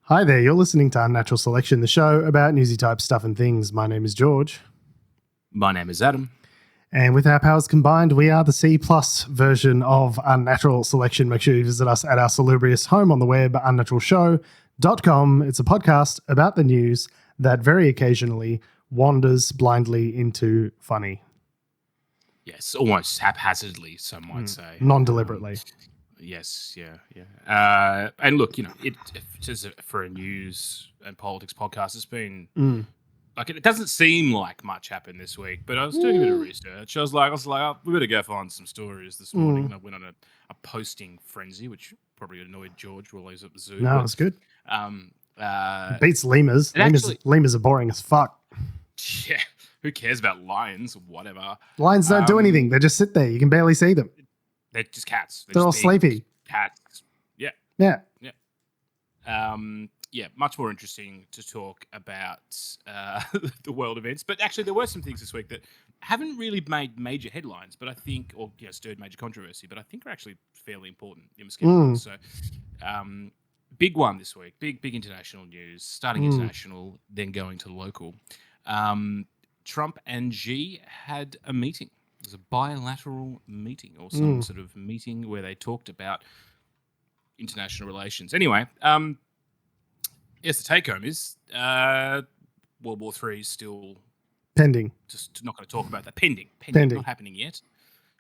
Hi there, you're listening to Unnatural Selection, the show about newsy type stuff and things. My name is George. My name is Adam. And with our powers combined, we are the C+ version of Unnatural Selection. Make sure you visit us at our salubrious home on the web, unnaturalshow.com. It's a podcast about the news that very occasionally wanders blindly into funny. Yes, almost haphazardly, some might say. Non-deliberately. Yes, yeah. And look, for a news and politics podcast, it's been like it doesn't seem like much happened this week. But I was doing a bit of research. I was like, oh, we better go find some stories this morning. And I went on a posting frenzy, which probably annoyed George while he was at the zoo. No, it's good. It beats lemurs. Lemurs are boring as fuck. Yeah, who cares about lions or whatever? Lions don't do anything. They just sit there. You can barely see them. They're just cats. They're all sleepy. Cats. Yeah. Yeah. Much more interesting to talk about the world events. But actually, there were some things this week that haven't really made major headlines, but I think, stirred major controversy, but I think are actually fairly important in the scheme of things. So, big one this week, big international news, starting international, then going to local. Trump and Xi had a meeting. It was a bilateral meeting or some sort of meeting where they talked about international relations. Anyway, yes, the take home is World War III is still pending. Just not going to talk about that. Pending. Not happening yet.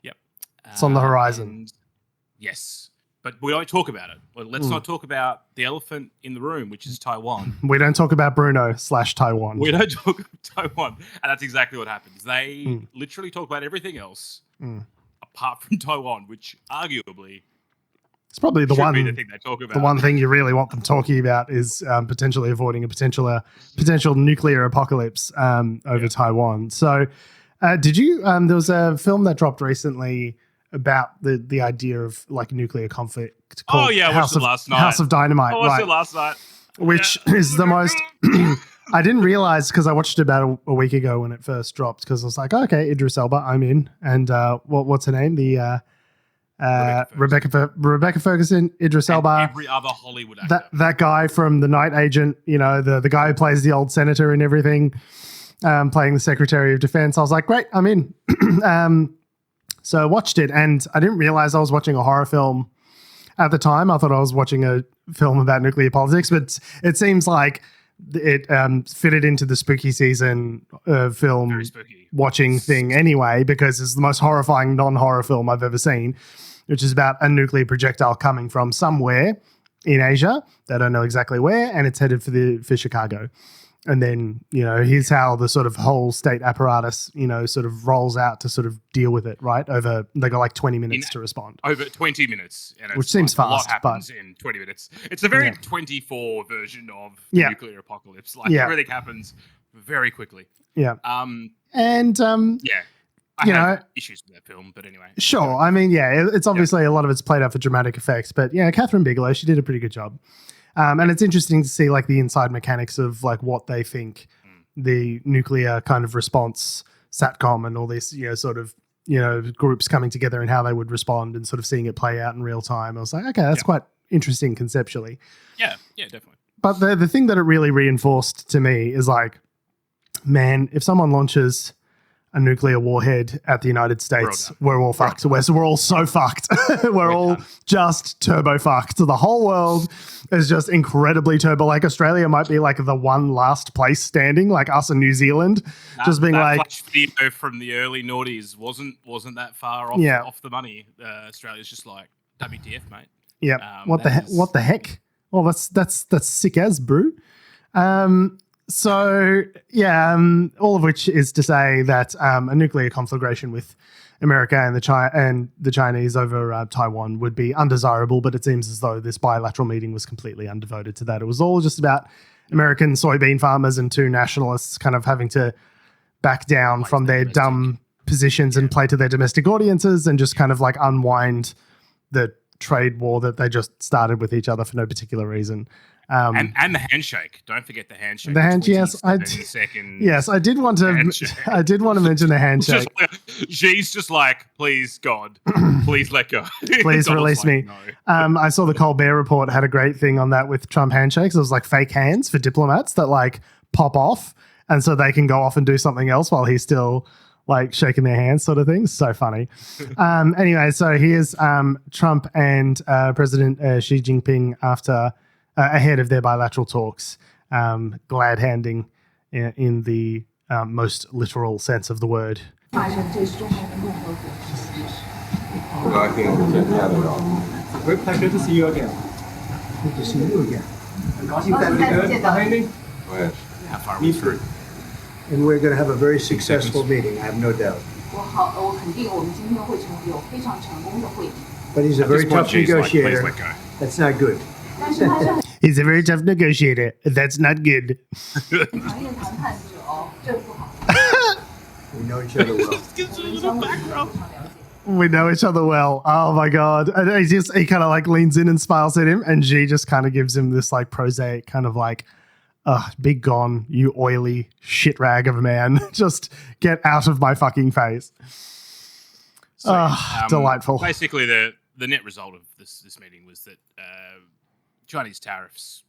Yep. It's on the horizon. Yes. But we don't talk about it. Well, let's not talk about the elephant in the room, which is Taiwan. We don't talk about Bruno/Taiwan. We don't talk about Taiwan. And that's exactly what happens. They literally talk about everything else apart from Taiwan, which arguably it's probably the thing they talk about. The one thing you really want them talking about is potentially avoiding a potential nuclear apocalypse over Taiwan. So did you there was a film that dropped recently about the idea of like nuclear conflict. I watched it last night. House of Dynamite. I watched it last night. Which is the most... I didn't realize because I watched it about a week ago when it first dropped because I was like, okay, Idris Elba, I'm in. And what's her name? Rebecca Ferguson, Idris Elba. Every other Hollywood actor. That guy from The Night Agent, the guy who plays the old senator and everything, playing the Secretary of Defense. I was like, great, I'm in. So I watched it and I didn't realize I was watching a horror film at the time. I thought I was watching a film about nuclear politics, but it seems like it fitted into the spooky season film watching thing anyway, because it's the most horrifying non-horror film I've ever seen, which is about a nuclear projectile coming from somewhere in Asia. They don't know exactly where, and it's headed for Chicago. And then, here's how the sort of whole state apparatus, sort of rolls out to sort of deal with it, right? They got like 20 minutes to respond. Over 20 minutes. And which seems fast. A lot happens in 20 minutes. It's a very 24 version of the nuclear apocalypse. Like everything happens very quickly. Yeah. I have issues with that film, but anyway. Sure. I mean, it's obviously a lot of it's played out for dramatic effects, but Catherine Bigelow, she did a pretty good job. And it's interesting to see like the inside mechanics of like what they think the nuclear kind of response, SATCOM and all these, groups coming together and how they would respond and sort of seeing it play out in real time. I was like, okay, that's quite interesting conceptually. Yeah, definitely. But the thing that it really reinforced to me is like, man, if someone launches a nuclear warhead at the United States, we're all fucked. We're all so fucked. we're all just turbo fucked. The whole world is just incredibly turbo. Like Australia might be like the one last place standing, like us and New Zealand, just being like. Flash video from the early noughties wasn't that far off the money. Australia's just like WTF, mate. Yeah. What the heck? Well, that's sick as brew. So, all of which is to say that a nuclear conflagration with America and the Chinese over Taiwan would be undesirable, but it seems as though this bilateral meeting was completely undevoted to that. It was all just about American soybean farmers and two nationalists kind of having to back down from their dumb positions and play to their domestic audiences and just kind of like unwind the trade war that they just started with each other for no particular reason. And the handshake. Don't forget the handshake. The handshake. Yes, I did want to. Handshake. I did want to mention the handshake. She's just like, please, God, please let go. Please release me. No. I saw the Colbert Report had a great thing on that with Trump handshakes. It was like fake hands for diplomats that like pop off, and so they can go off and do something else while he's still like shaking their hands, sort of thing. So funny. Anyway, so here's Trump and President Xi Jinping after. Ahead of their bilateral talks, glad handing in the most literal sense of the word. We're pleasure to see you again. Good to see you again. How far are we through? And we're going to have a very successful meeting, I have no doubt. But he's a very tough negotiator. That's not good. He's a very tough negotiator. That's not good. We know each other well. We know each other well. Oh my God. And he kind of like leans in and smiles at him, and Xi just kind of gives him this like prosaic kind of like, be gone, you oily shit rag of a man. Just get out of my fucking face. So, delightful. Basically, the net result of this meeting was that Chinese tariffs,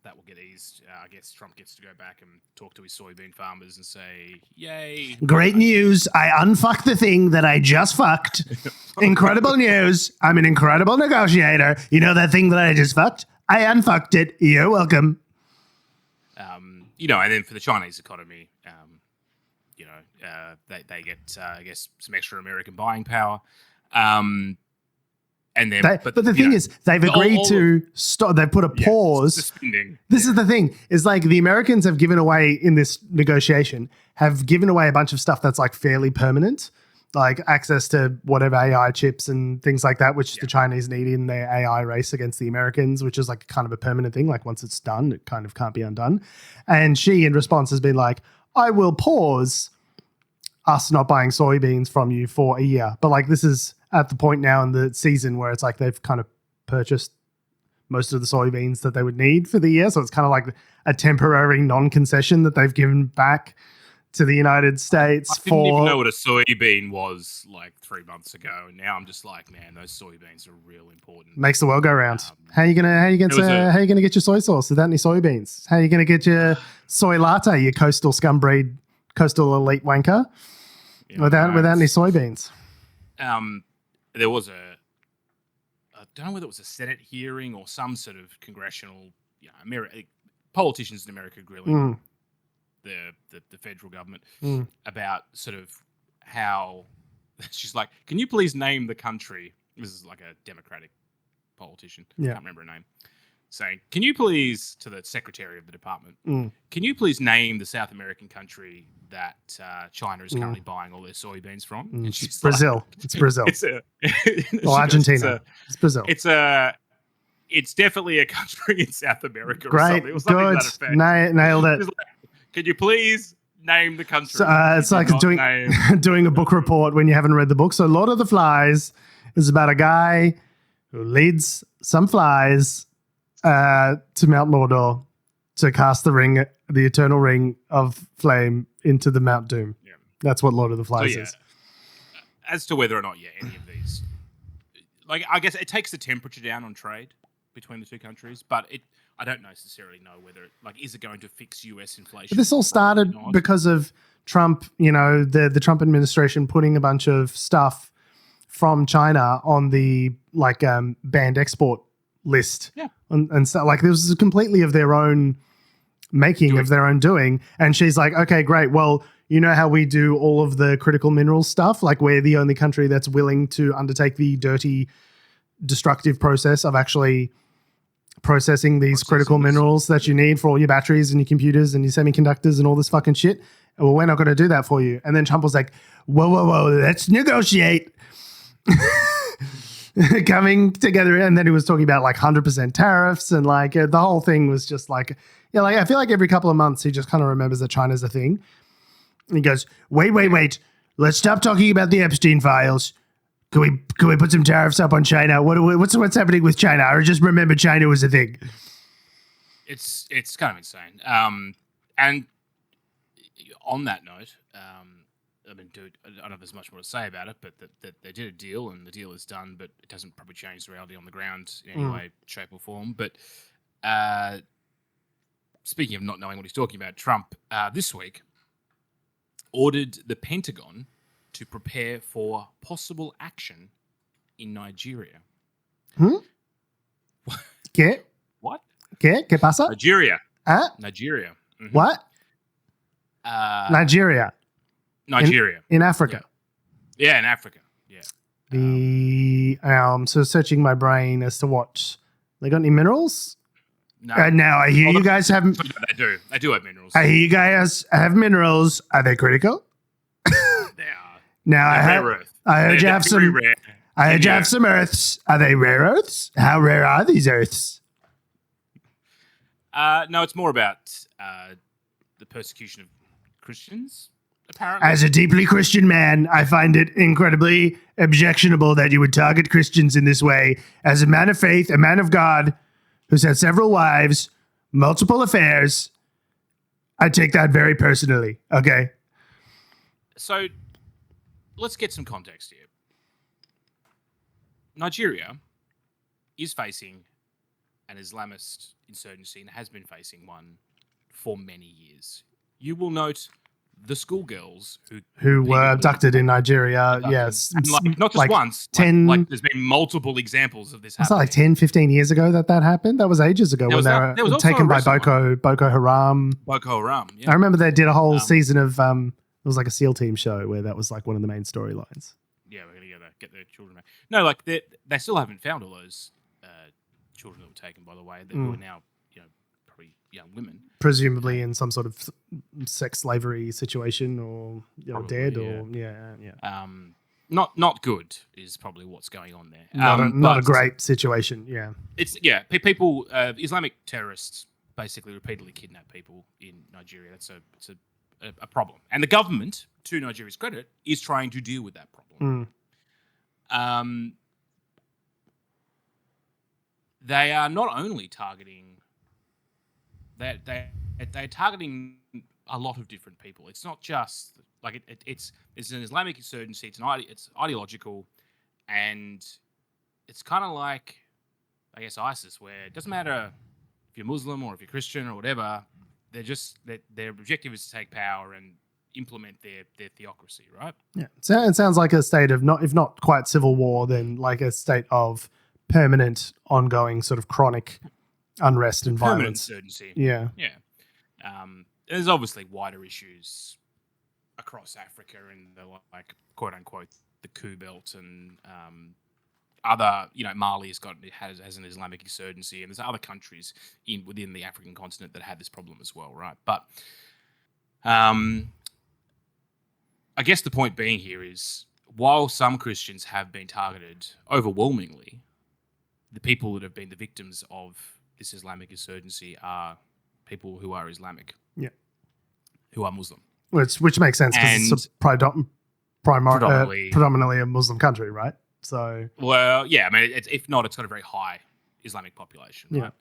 that will get eased. I guess Trump gets to go back and talk to his soybean farmers and say, yay. Great news. I unfucked the thing that I just fucked. Incredible news. I'm an incredible negotiator. You know that thing that I just fucked? I unfucked it. You're welcome. And then for the Chinese economy, they get, I guess, some extra American buying power. And then, but the thing is, they've agreed to stop. They've put a pause. This is the thing: is like the Americans have given away in this negotiation, have given away a bunch of stuff that's like fairly permanent, like access to whatever AI chips and things like that, which the Chinese need in their AI race against the Americans, which is like kind of a permanent thing. Like once it's done, it kind of can't be undone. And Xi, in response, has been like, "I will pause us not buying soybeans from you for a year," but like this is at the point now in the season where it's like they've kind of purchased most of the soybeans that they would need for the year. So it's kind of like a temporary non-concession that they've given back to the United States. I didn't even know what a soybean was like 3 months ago. And now I'm just like, man, those soybeans are real important. Makes the world go round. How are you gonna get your soy sauce without any soybeans? How are you gonna get your soy latte, you coastal scum-breed, coastal elite wanker, without any soybeans? There was I don't know whether it was a Senate hearing or some sort of congressional, politicians in America grilling the federal government about sort of how she's like, can you please name the country? This is like a Democratic politician. I can't remember her name. Saying, can you please, to the secretary of the department, can you please name the South American country that China is currently buying all their soybeans from? And she's Brazil. Like, it's Brazil. Argentina. It's Brazil. It's definitely a country in South America. Great. Or something. It was good. Nailed it. Like, can you please name the country? So, it's like doing a book report when you haven't read the book. So Lord of the Flies is about a guy who leads some flies to Mount Mordor to cast the eternal ring of flame into the Mount Doom. Yeah. That's what Lord of the Flies is. As to whether or not, any of these, like, I guess it takes the temperature down on trade between the two countries, but I don't necessarily know whether is it going to fix US inflation? But this all started because of Trump, the Trump administration putting a bunch of stuff from China on the banned export list. Yeah. And so this was completely of their own making, of their own doing. And she's like, okay, great. Well, you know how we do all of the critical mineral stuff? Like we're the only country that's willing to undertake the dirty, destructive process of actually processing these critical minerals that you need for all your batteries and your computers and your semiconductors and all this fucking shit. Well, we're not going to do that for you. And then Trump was like, whoa, let's negotiate. Coming together, and then he was talking about 100% tariffs, and the whole thing was just I feel like every couple of months he just kind of remembers that China's a thing. And he goes, wait, let's stop talking about the Epstein files. Can we put some tariffs up on China? What's happening with China? I just remember China was a thing. It's kind of insane. And on that note, I mean, dude, I don't know if there's much more to say about it, but that they did a deal and the deal is done, but it doesn't probably change the reality on the ground in any way, shape, or form. But speaking of not knowing what he's talking about, Trump this week ordered the Pentagon to prepare for possible action in Nigeria. ¿Qué? What? ¿Qué? ¿Qué pasa? Nigeria. Nigeria. Mhm. What? Nigeria. Nigeria. In Africa. Yeah, in Africa. Yeah. So searching my brain as to what they got any minerals. No. Now I hear you guys have. They do. They do have minerals. I hear you guys have minerals. Are they critical? They are. Now They're rare earth. I heard you They're have very some. rare. I heard you have some earths. Are they rare earths? How rare are these earths? No, it's more about the persecution of Christians, apparently. As a deeply Christian man, I find it incredibly objectionable that you would target Christians in this way. As a man of faith, a man of God who's had several wives, multiple affairs, I take that very personally. Okay. So let's get some context here. Nigeria is facing an Islamist insurgency and has been facing one for many years. You will note the schoolgirls who were abducted in Nigeria. Yes. And not just like once. 10, like there's been multiple examples of this was that happening. like 10, 15 years ago that happened? That was ages ago when they were taken by Boko Haram. Boko Haram, yeah. I remember they did a whole season of, it was like a SEAL team show where that was like one of the main storylines. Yeah, we're going to get their children back. No, like they still haven't found all those children that were taken, by the way, that who are now, probably young women. Presumably in some sort of sex slavery situation or Probably, dead yeah. or, Not good is probably what's going on there. Not a great situation, yeah. It's, people, Islamic terrorists basically repeatedly kidnap people in Nigeria. It's a problem. And the government, to Nigeria's credit, is trying to deal with that problem. They are not only targeting they're targeting a lot of different people. It's not just like it's an Islamic insurgency. It's ideological, and it's kind of like, I guess, ISIS, where it doesn't matter if you're Muslim or if you're Christian or whatever. Their objective is to take power and implement their theocracy, right? Yeah, it sounds like a state of if not quite civil war, then like a state of permanent, ongoing, sort of chronic unrest and violence. Permanent insurgency. Yeah. There's obviously wider issues across Africa and the quote unquote the coup belt and other, Mali has an Islamic insurgency, and there's other countries within the African continent that have this problem as well, right? But I guess the point being here is, while some Christians have been targeted overwhelmingly, the people that have been the victims of this Islamic insurgency are people who are Islamic, who are Muslim. Which makes sense because it's predominantly a Muslim country, right? So, well, yeah, I mean, if not, it's got a very high Islamic population, right?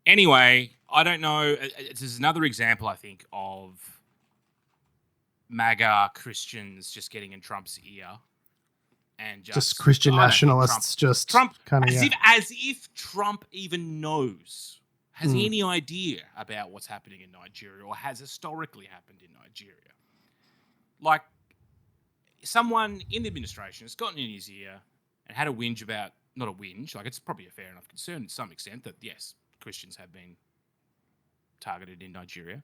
Anyway, I don't know. This is another example, I think, of MAGA Christians just getting in Trump's ear. And just Christian nationalists, Trump kind of as if Trump even knows, has any idea about what's happening in Nigeria or has historically happened in Nigeria. Like, someone in the administration has gotten in his ear and had a whinge about, not a whinge, like it's probably a fair enough concern to some extent that yes, Christians have been targeted in Nigeria.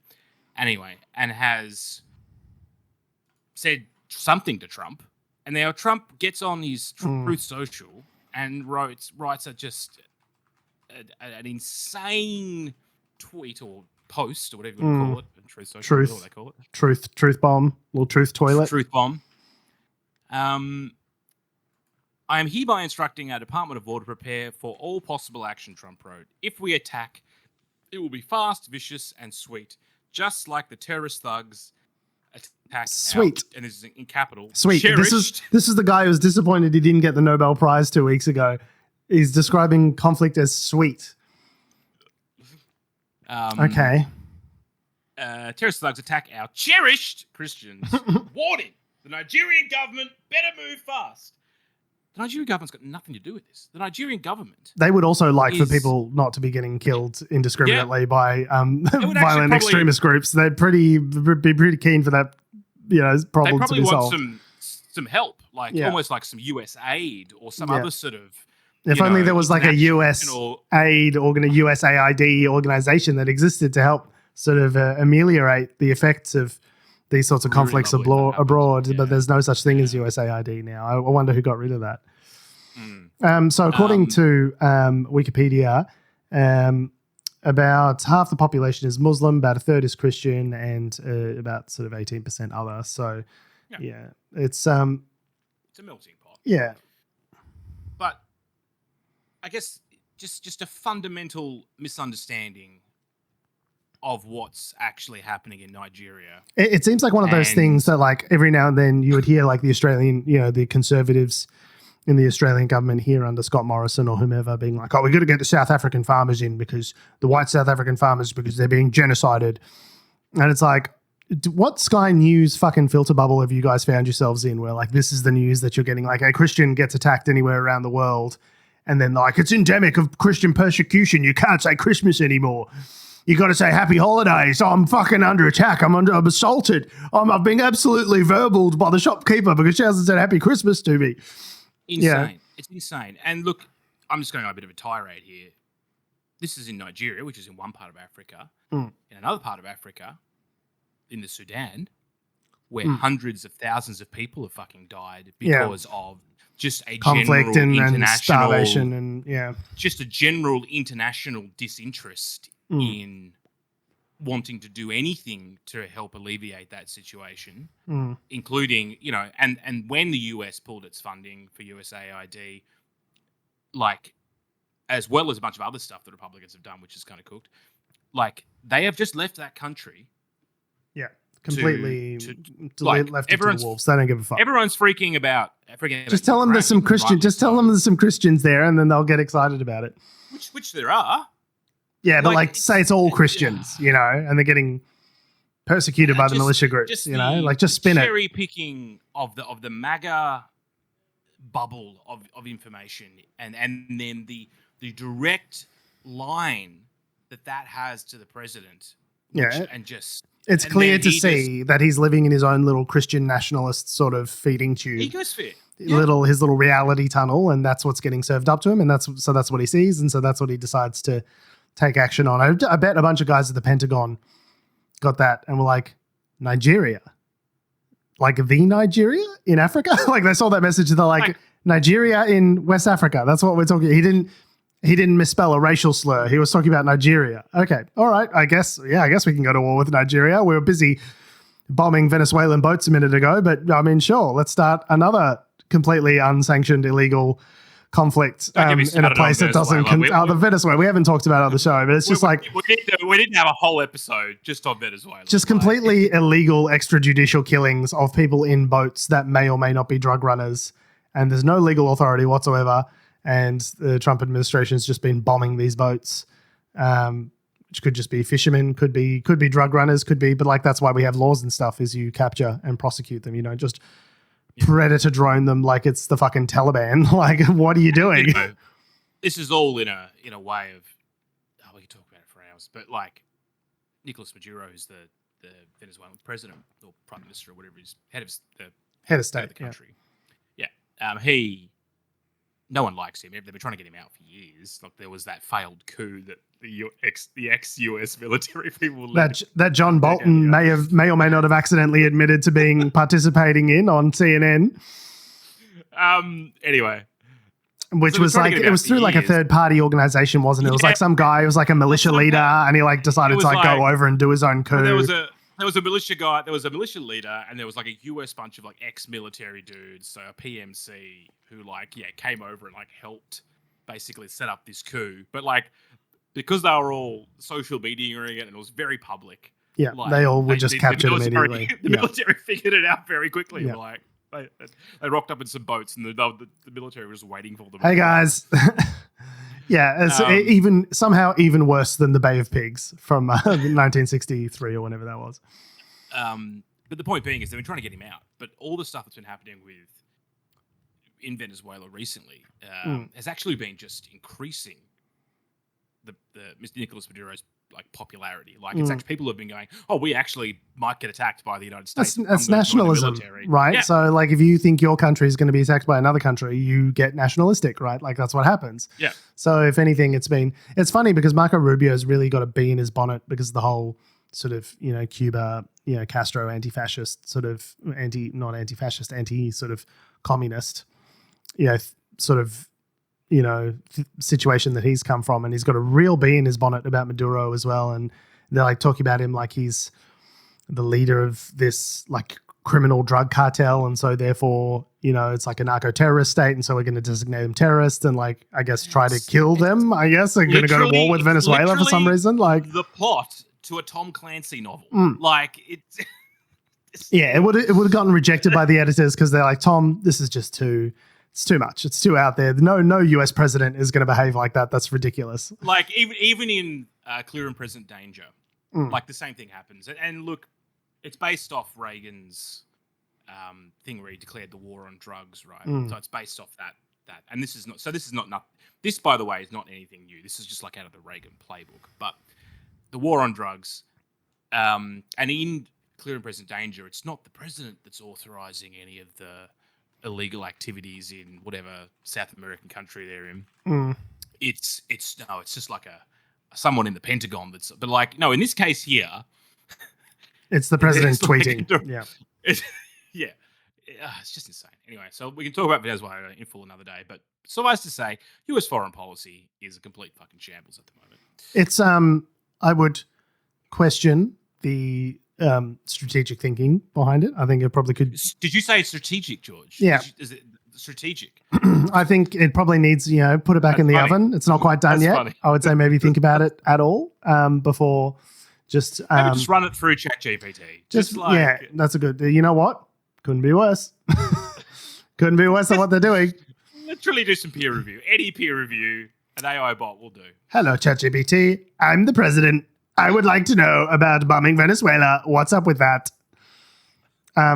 Anyway, and has said something to Trump. And now Trump gets on his Truth Social and writes an insane tweet or post or whatever you want to call it. Truth Social, what they call it. Truth bomb, little truth toilet. Truth bomb. I am hereby instructing our Department of War to prepare for all possible action, Trump wrote. If we attack, it will be fast, vicious, and sweet, just like the terrorist thugs attack. Sweet. And this is in capital. Sweet. Cherished. This is the guy who was disappointed he didn't get the Nobel Prize 2 weeks ago. He's describing conflict as sweet. Okay. Terrorist thugs attack our cherished Christians. Warning: the Nigerian government better move fast. The Nigerian government's got nothing to do with this. The Nigerian government. They would also like for people not to be getting killed indiscriminately by violent extremist groups. They'd be pretty keen for that, problem to be solved. They probably want some help, almost like some US aid or some other sort of. If only there was like a US aid or USAID organization that existed to help sort of ameliorate the effects of these sorts of conflicts abroad, but there's no such thing as USAID now. I wonder who got rid of that. So according to Wikipedia, about half the population is Muslim, about a third is Christian, and about sort of 18% other. So it's a melting pot. Yeah. But I guess just a fundamental misunderstanding of what's actually happening in Nigeria. It seems like one of those things that like every now and then you would hear like the Australian, the conservatives in the Australian government here under Scott Morrison or whomever being like, we've got to get the South African farmers in because the white South African farmers, because they're being genocided. And it's like, what Sky News fucking filter bubble have you guys found yourselves in where like this is the news that you're getting? Like a Christian gets attacked anywhere around the world and then like it's endemic of Christian persecution. You can't say Christmas anymore. You got to say happy holidays. I'm fucking under attack. I'm assaulted. I've been absolutely verbaled by the shopkeeper because she hasn't said happy Christmas to me. Insane. Yeah. It's insane. And look, I'm just going on a bit of a tirade here. This is in Nigeria, which is in one part of Africa. In another part of Africa, in the Sudan, where hundreds of thousands of people have fucking died because of just a conflict general and starvation and just a general international disinterest in wanting to do anything to help alleviate that situation, including, and when the US pulled its funding for USAID, like, as well as a bunch of other stuff the Republicans have done, which is kind of cooked, like, they have just left that country. Yeah, completely left it to the wolves. They don't give a fuck. Everyone's freaking about just tell them there's some Christian. Just tell them there's some Christians there, and then they'll get excited about it. Which there are. Yeah, but like say it's all Christians, and they're getting persecuted by the militia groups, just spin it. Cherry picking of the MAGA bubble of information, and then the direct line that has to the president. It's clear to see that he's living in his own little Christian nationalist sort of feeding tube. Ecosphere. His little reality tunnel, and that's what's getting served up to him, and that's what he sees, and so that's what he decides to take action on. I bet a bunch of guys at the Pentagon got that and were like, Nigeria? Like the Nigeria in Africa? Like they saw that message and they're like, Nigeria in West Africa. That's what we're talking. He didn't misspell a racial slur. He was talking about Nigeria. Okay. All right. I guess we can go to war with Nigeria. We were busy bombing Venezuelan boats a minute ago, but I mean, sure, let's start another completely unsanctioned, illegal conflict in a place that doesn't the Venezuela. We haven't talked about it on the show, but it's just we need to have a whole episode just on Venezuela. Just completely illegal extrajudicial killings of people in boats that may or may not be drug runners, and there's no legal authority whatsoever. And the Trump administration has just been bombing these boats, which could just be fishermen, could be drug runners, but like that's why we have laws and stuff. Is you capture and prosecute them. You don't just predator drone them like it's the fucking Taliban. Like, what are you doing? This is all in a way of we can talk about it for hours, but like Nicolas Maduro, who's the Venezuelan president or prime minister or whatever, he's head of state of the country. No one likes him. They've been trying to get him out for years. Like there was that failed coup that the ex-US military people led. That John Bolton may or may not have accidentally admitted to being participating in on CNN. Anyway, which was like it was through like a third party organization, wasn't it? It was like some guy. It was like a militia leader, and he like decided to go over and do his own coup. There was a militia guy, there was a militia leader, and there was like a US bunch of like ex-military dudes, so a PMC who came over and like helped basically set up this coup. But like because they were all social mediaing it and it was very public. Yeah, they all were just captured immediately. The military figured it out very quickly. Yeah. Like they rocked up in some boats and the military was just waiting for them. Hey guys, Yeah, it's even worse than the Bay of Pigs from 1963 or whenever that was. But the point being is they've been trying to get him out. But all the stuff that's been happening in Venezuela recently has actually been just increasing the Mr. Nicolas Maduro's popularity. It's actually people have been going, oh, we actually might get attacked by the United States. That's nationalism, right? Yeah. So if you think your country is going to be attacked by another country, you get nationalistic, right? That's what happens. Yeah. So if anything, it's funny because Marco Rubio's really got a bee in his bonnet because of the whole sort of, Cuba, Castro anti-fascist sort of not anti-fascist, anti sort of communist, situation that he's come from, and he's got a real bee in his bonnet about Maduro as well. And they're talking about him like he's the leader of this criminal drug cartel, and so therefore it's like a narco-terrorist state, and so we're going to designate them terrorists and I guess try to kill them. I guess they're going to go to war with Venezuela for some reason. The plot to a Tom Clancy novel. Yeah, it would have gotten rejected by the editors because they're like, Tom, this is just it's too much. It's too out there. No US president is going to behave like that. That's ridiculous. Even in Clear and Present Danger, the same thing happens. And look, it's based off Reagan's thing where he declared the war on drugs, right? So it's based off that. And this is not. This, by the way, is not anything new. This is just out of the Reagan playbook. But the war on drugs, and in Clear and Present Danger, it's not the president that's authorizing any of the illegal activities in whatever South American country they're in. It's just someone in the Pentagon in this case here, it's the president tweeting. It's just insane. Anyway, so we can talk about Venezuela in full another day, but suffice to say, US foreign policy is a complete fucking shambles at the moment. It's I would question the strategic thinking behind it. I think it probably could. Did you say it's strategic, George? Yeah. Is it strategic? I think it probably needs, put it back in the oven. It's not quite done yet. Funny. I would say maybe think about it at all before just... maybe just run it through ChatGPT. Yeah, that's a good... You know what? Couldn't be worse. Couldn't be worse than what they're doing. Literally do some peer review. Any peer review, an AI bot will do. Hello, ChatGPT. I'm the president. I would like to know about bombing Venezuela. What's up with that?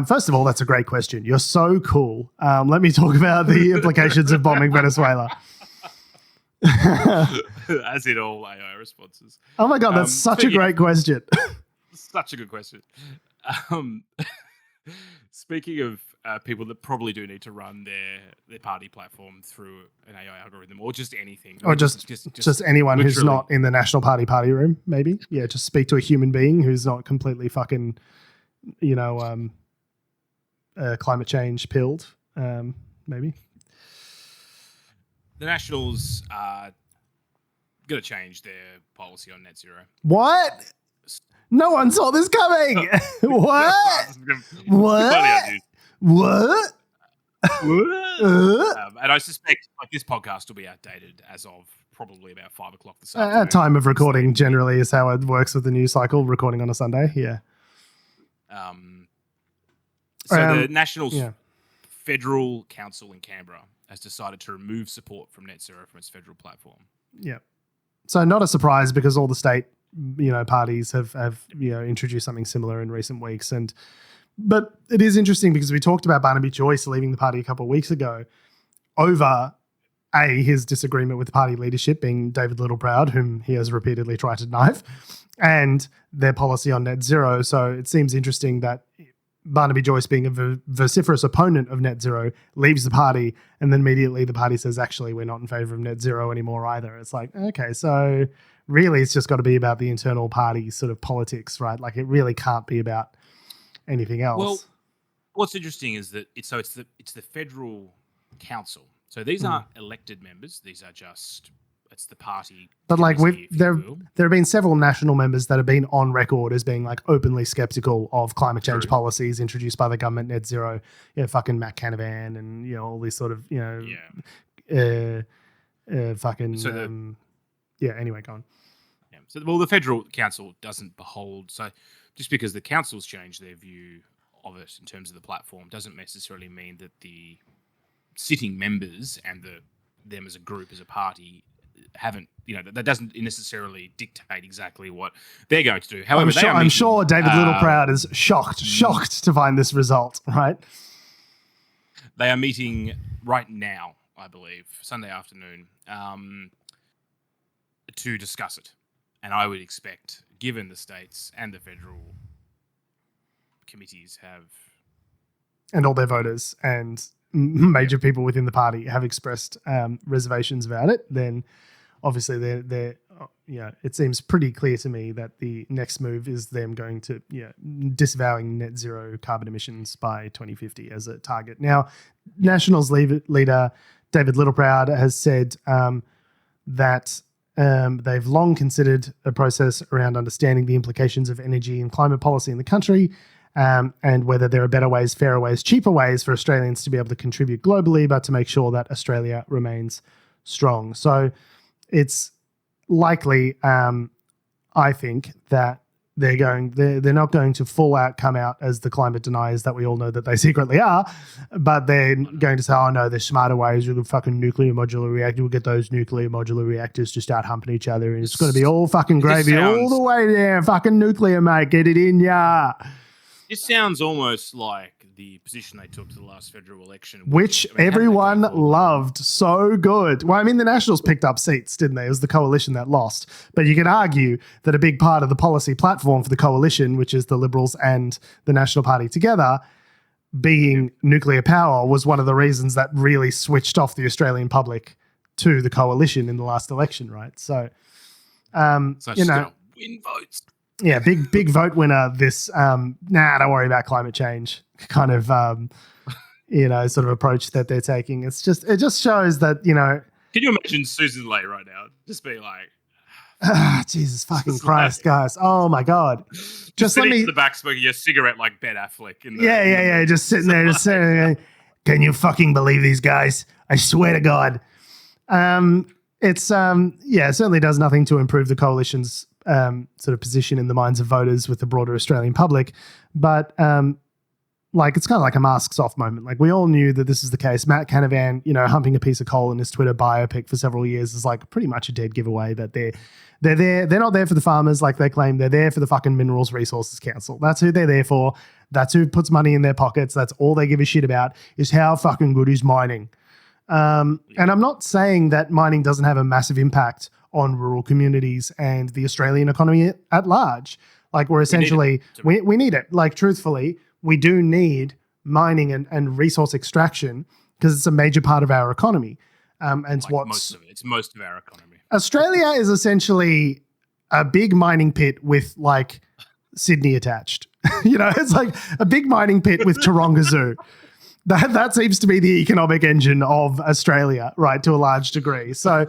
First of all, that's a great question. You're so cool. Let me talk about the implications of bombing Venezuela. As in all AI responses. Oh my God, that's such a great question. Such a good question. Speaking of people that probably do need to run their party platform through an AI algorithm or just anything. Or just anyone who's not in the National Party room, maybe. Yeah, just speak to a human being who's not completely fucking, climate change pilled, maybe. The Nationals are going to change their policy on net zero. What? No one saw this coming. What? What? What? And I suspect this podcast will be outdated as of probably about 5 o'clock this afternoon. Time of recording generally is how it works with the news cycle, recording on a Sunday. Yeah. The Nationals Federal Council in Canberra has decided to remove support from net zero from its federal platform. Yeah. So not a surprise because all the state parties have introduced something similar in recent weeks. But it is interesting because we talked about Barnaby Joyce leaving the party a couple of weeks ago over his disagreement with the party leadership, being David Littleproud, whom he has repeatedly tried to knife, and their policy on net zero. So it seems interesting that Barnaby Joyce, being a vociferous opponent of net zero, leaves the party, and then immediately the party says, actually, we're not in favor of net zero anymore either. It's like, okay, so really it's just got to be about the internal party sort of politics, right? It really can't be about anything else. Well, what's interesting is that it's the federal council. So these aren't elected members. These are it's the party. But there have been several national members that have been on record as being openly skeptical of climate change policies introduced by the government, net zero. Fucking Matt Canavan and all these sort of fucking. So anyway, go on. Yeah. So the federal council doesn't behold. So just because the council's changed their view of it in terms of the platform doesn't necessarily mean that the sitting members and them as a group, as a party, haven't, that doesn't necessarily dictate exactly what they're going to do. However, I'm sure David Littleproud is shocked to find this result, right? They are meeting right now, I believe, Sunday afternoon, to discuss it. And I would expect, given the states and the federal committees have... And all their voters and major people within the party have expressed reservations about it, then obviously it seems pretty clear to me that the next move is them going to disavowing net zero carbon emissions by 2050 as a target. Now, Nationals leader David Littleproud has said that they've long considered a process around understanding the implications of energy and climate policy in the country, and whether there are better ways, fairer ways, cheaper ways for Australians to be able to contribute globally, but to make sure that Australia remains strong. So it's likely, I think, that they're not going to full out come out as the climate deniers that we all know that they secretly are, but they're going to say, oh no, there's smarter ways with a fucking nuclear modular reactor. We'll get those nuclear modular reactors to start humping each other, and it's going to be all fucking gravy all the way there. Fucking nuclear, mate. Get it in, yeah. This sounds almost like the position they took to the last federal election. Which everyone loved. So good. Well, I mean, the Nationals picked up seats, didn't they? It was the coalition that lost. But you can argue that a big part of the policy platform for the coalition, which is the Liberals and the National Party together, being nuclear power, was one of the reasons that really switched off the Australian public to the coalition in the last election, right? So, Gonna win votes. Yeah, big vote winner. This don't worry about climate change kind of sort of approach that they're taking. It just shows that Can you imagine Susan Ley right now just be like, Jesus fucking Christ, guys! Oh my God! Just let me in the back smoking your cigarette like Ben Affleck. Just sitting there, just sitting there. Can you fucking believe these guys? I swear to God. It certainly does nothing to improve the coalition's sort of position in the minds of voters with the broader Australian public. But it's kind of like a masks off moment. Like, we all knew that this is the case. Matt Canavan, humping a piece of coal in his Twitter biopic for several years is like pretty much a dead giveaway that they're there. They're not there for the farmers like they claim. They're there for the fucking Minerals Resources Council. That's who they're there for. That's who puts money in their pockets. That's all they give a shit about, is how fucking good is mining. And I'm not saying that mining doesn't have a massive impact on rural communities and the Australian economy at large. Like, we're essentially, we need it. Like, truthfully, we do need mining and resource extraction because it's a major part of our economy. It's most of our economy. Australia is essentially a big mining pit with like Sydney attached. It's like a big mining pit with Taronga Zoo. That seems to be the economic engine of Australia, right, to a large degree. So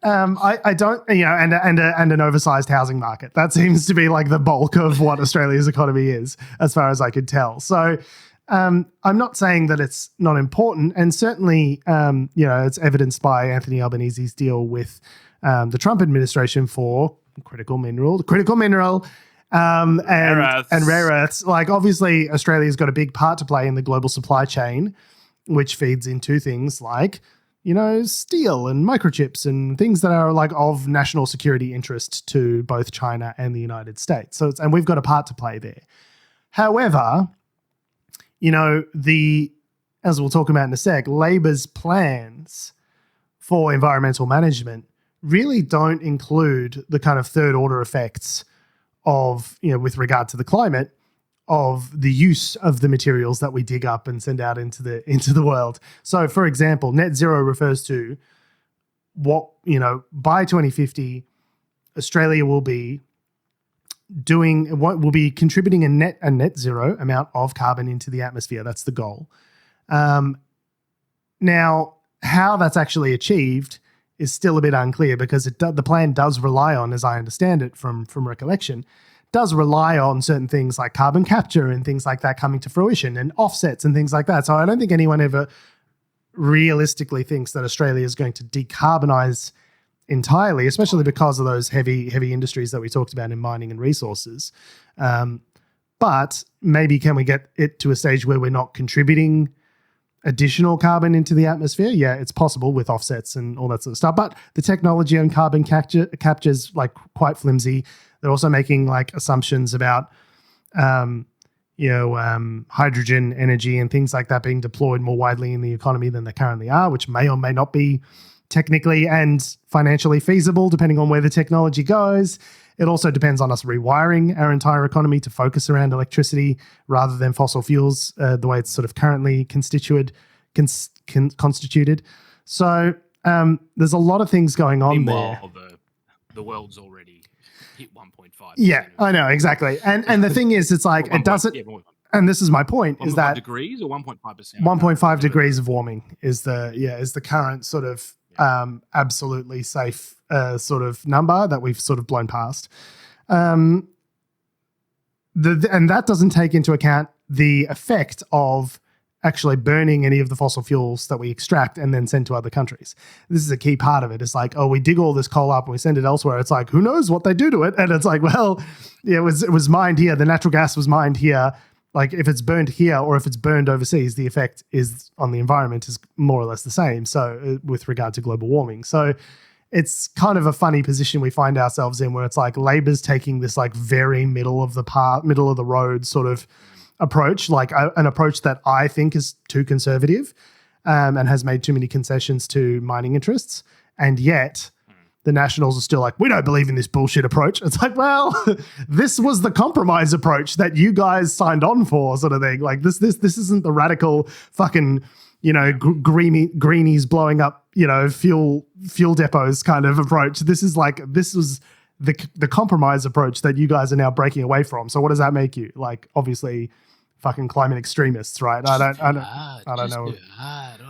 I don't, and an oversized housing market. That seems to be like the bulk of what Australia's economy is, as far as I could tell. So I'm not saying that it's not important, and certainly, it's evidenced by Anthony Albanese's deal with the Trump administration for critical mineral. And rare earths. Like, obviously, Australia's got a big part to play in the global supply chain, which feeds into things like, steel and microchips and things that are like of national security interest to both China and the United States. So, and we've got a part to play there. However, as we'll talk about in a sec, Labor's plans for environmental management really don't include the kind of third order effects of, with regard to the climate, of the use of the materials that we dig up and send out into the world. So, for example, net zero refers to what, by 2050, Australia will be contributing a net zero amount of carbon into the atmosphere. That's the goal. Now, how that's actually achieved is still a bit unclear, because the plan does rely on, as I understand it from recollection, does rely on certain things like carbon capture and things like that coming to fruition, and offsets and things like that. So I don't think anyone ever realistically thinks that Australia is going to decarbonize entirely, especially because of those heavy industries that we talked about in mining and resources. But maybe can we get it to a stage where we're not contributing additional carbon into the atmosphere, yeah, it's possible with offsets and all that sort of stuff. But the technology on carbon capture is like quite flimsy. They're also making like assumptions about, hydrogen energy and things like that being deployed more widely in the economy than they currently are, which may or may not be technically and financially feasible, depending on where the technology goes. It also depends on us rewiring our entire economy to focus around electricity rather than fossil fuels, the way it's sort of currently constituted. So there's a lot of things going on there. The world's already hit 1.5. Yeah, I know, exactly. And the thing is, it's like it doesn't. Yeah, and this is my point: is that degrees or 1.5%? 1.5 degrees of warming is the current sort of absolutely safe sort of number that we've sort of blown past. And that doesn't take into account the effect of actually burning any of the fossil fuels that we extract and then send to other countries. This is a key part of it. It's like, we dig all this coal up and we send it elsewhere. It's like, who knows what they do to it? And it's like, well, it was mined here. The natural gas was mined here. Like if it's burned here or if it's burned overseas, the effect is on the environment is more or less the same. So with regard to global warming. So it's kind of a funny position we find ourselves in where it's like Labor's taking this like very middle of the road sort of approach, like an approach that I think is too conservative and has made too many concessions to mining interests. And yet the Nationals are still like, we don't believe in this bullshit approach. It's like, well, this was the compromise approach that you guys signed on for, sort of thing. Like this isn't the radical fucking, greenies blowing up, fuel depots kind of approach. This was the compromise approach that you guys are now breaking away from. So what does that make you? Like, obviously, fucking climate extremists, right? I don't know.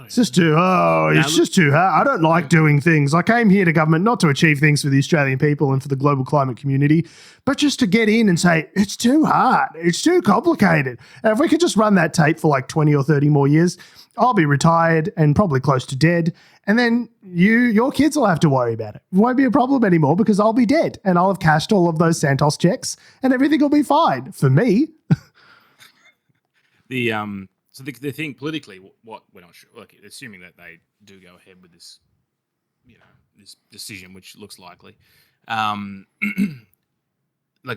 It's just too hard. It's just too hard. I don't like doing things. I came here to government not to achieve things for the Australian people and for the global climate community, but just to get in and say, it's too hard. It's too complicated. And if we could just run that tape for like 20 or 30 more years, I'll be retired and probably close to dead. And then your kids will have to worry about it. It won't be a problem anymore because I'll be dead and I'll have cashed all of those Santos checks and everything will be fine for me. So the thing politically, what we're not sure. Look, assuming that they do go ahead with this, this decision, which looks likely. Like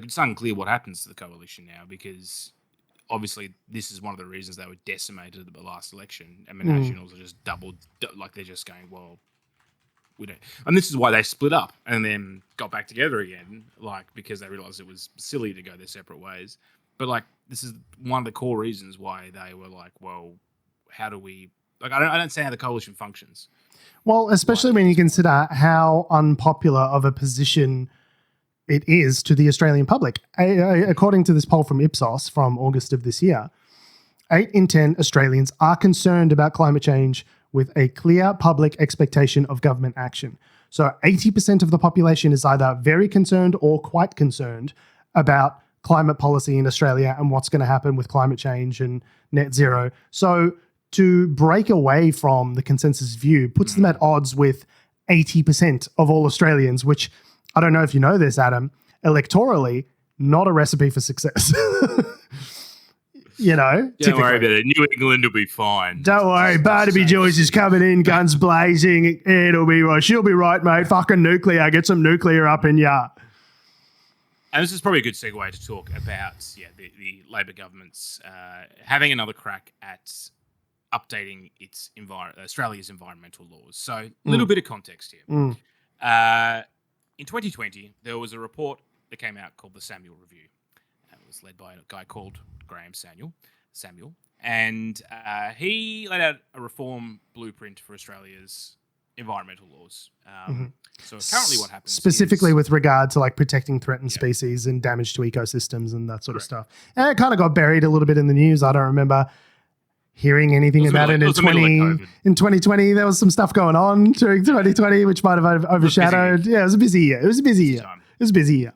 it's unclear what happens to the coalition now because obviously this is one of the reasons they were decimated at the last election. And the Nationals are just doubled, like they're just going, well, we don't. And this is why they split up and then got back together again, like because they realized it was silly to go their separate ways. But like this is one of the core reasons why they were like, well, how do we? Like I don't understand how the coalition functions. Well, especially when you consider how unpopular of a position it is to the Australian public. According to this poll from Ipsos from August of this year, 8 in 10 Australians are concerned about climate change with a clear public expectation of government action. So 80% of the population is either very concerned or quite concerned about climate policy in Australia and what's going to happen with climate change and net zero. So to break away from the consensus view puts them at odds with 80% of all Australians, which I don't know if you know this, Adam, electorally, not a recipe for success. Don't worry about it. New England will be fine. Don't worry. Barnaby Joyce is coming in, guns blazing. It'll be right. She'll be right, mate. Fucking nuclear. Get some nuclear up in ya. And this is probably a good segue to talk about the Labor government's having another crack at updating its Australia's environmental laws. So a little bit of context here. In 2020, there was a report that came out called the Samuel Review. It was led by a guy called Graham Samuel, and he laid out a reform blueprint for Australia's environmental laws. So currently what happens specifically with regard to like protecting threatened species and damage to ecosystems and that sort of stuff. And it kind of got buried a little bit in the news. I don't remember hearing anything about it in 2020. There was some stuff going on during 2020, which might have overshadowed. Yeah, it was a busy year. It was a busy year.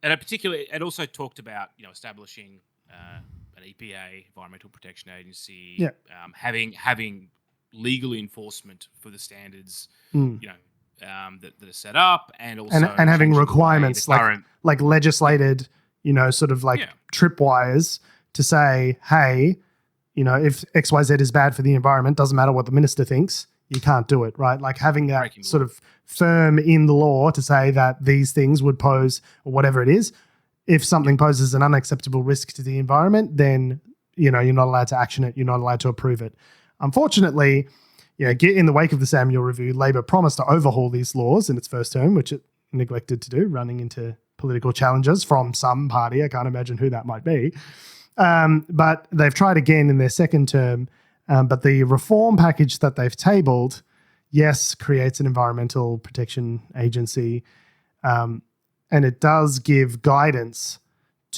And it also talked about, establishing an EPA, Environmental Protection Agency, having legal enforcement for the standards, that are set up, and also and having requirements like legislated, sort of like tripwires to say, hey, if XYZ is bad for the environment, doesn't matter what the minister thinks, you can't do it, right? Like having that Breaking sort of firm in the law to say that these things would pose, or whatever it is, if something poses an unacceptable risk to the environment, then, you're not allowed to action it. You're not allowed to approve it. Unfortunately, in the wake of the Samuel Review, Labor promised to overhaul these laws in its first term, which it neglected to do, running into political challenges from some party. I can't imagine who that might be. But they've tried again in their second term. But the reform package that they've tabled, yes, creates an environmental protection agency. And it does give guidance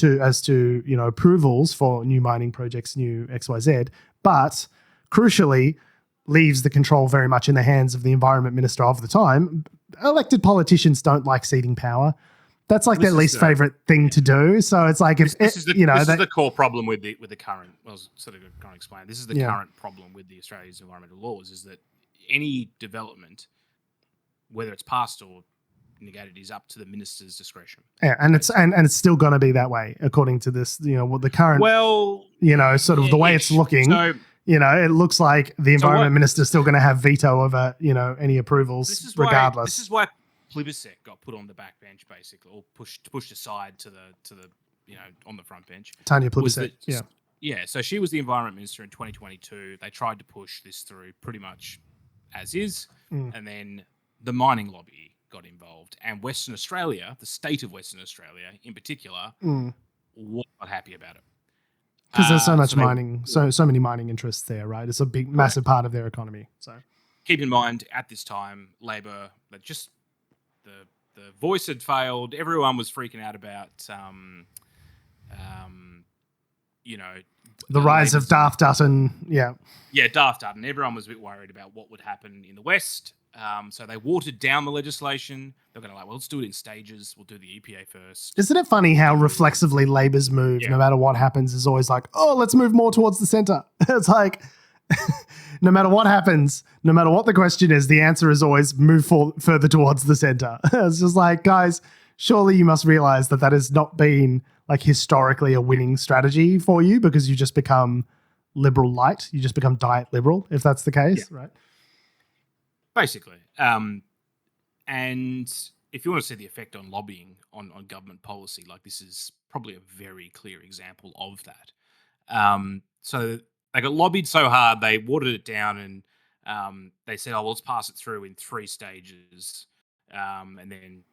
as to approvals for new mining projects, new XYZ, but crucially leaves the control very much in the hands of the environment minister of the time. Elected politicians don't like ceding power. That's like their least favorite thing to do. So it's like this is the core problem with the current. I was sort of going to explain. This is the current problem with the Australia's environmental laws is that any development, whether it's passed or negated, is up to the minister's discretion. Yeah, and it's still going to be that way according to this. What the current. Well, sort of the way it's looking. So, it looks like the environment minister is still going to have veto over any approvals regardless. This is why Plibersek got put on the back bench, basically, or pushed aside to the on the front bench. Tanya Plibersek, yeah. So she was the environment minister in 2022. They tried to push this through pretty much as is, and then the mining lobby got involved, and Western Australia, the state of Western Australia in particular, was not happy about it because there's so much mining, so many mining interests there, right? It's a big, massive part of their economy. So keep in mind, at this time, Labor just the voice had failed. Everyone was freaking out about, the rise of Daft Dutton. Yeah, Daft Dutton. Everyone was a bit worried about what would happen in the West. So they watered down the legislation. They're going to let's do it in stages. We'll do the EPA first. Isn't it funny how reflexively Labor's move, no matter what happens, is always like, oh, let's move more towards the center. It's like, no matter what happens, no matter what the question is, the answer is always move further towards the center. It's just like, guys, surely you must realize that has not been like historically a winning strategy for you because you just become liberal light. You just become diet liberal, if that's the case, right? Basically. And if you want to see the effect on lobbying on government policy, like this is probably a very clear example of that. So they got lobbied so hard, they watered it down and they said, let's pass it through in 3 stages. And then,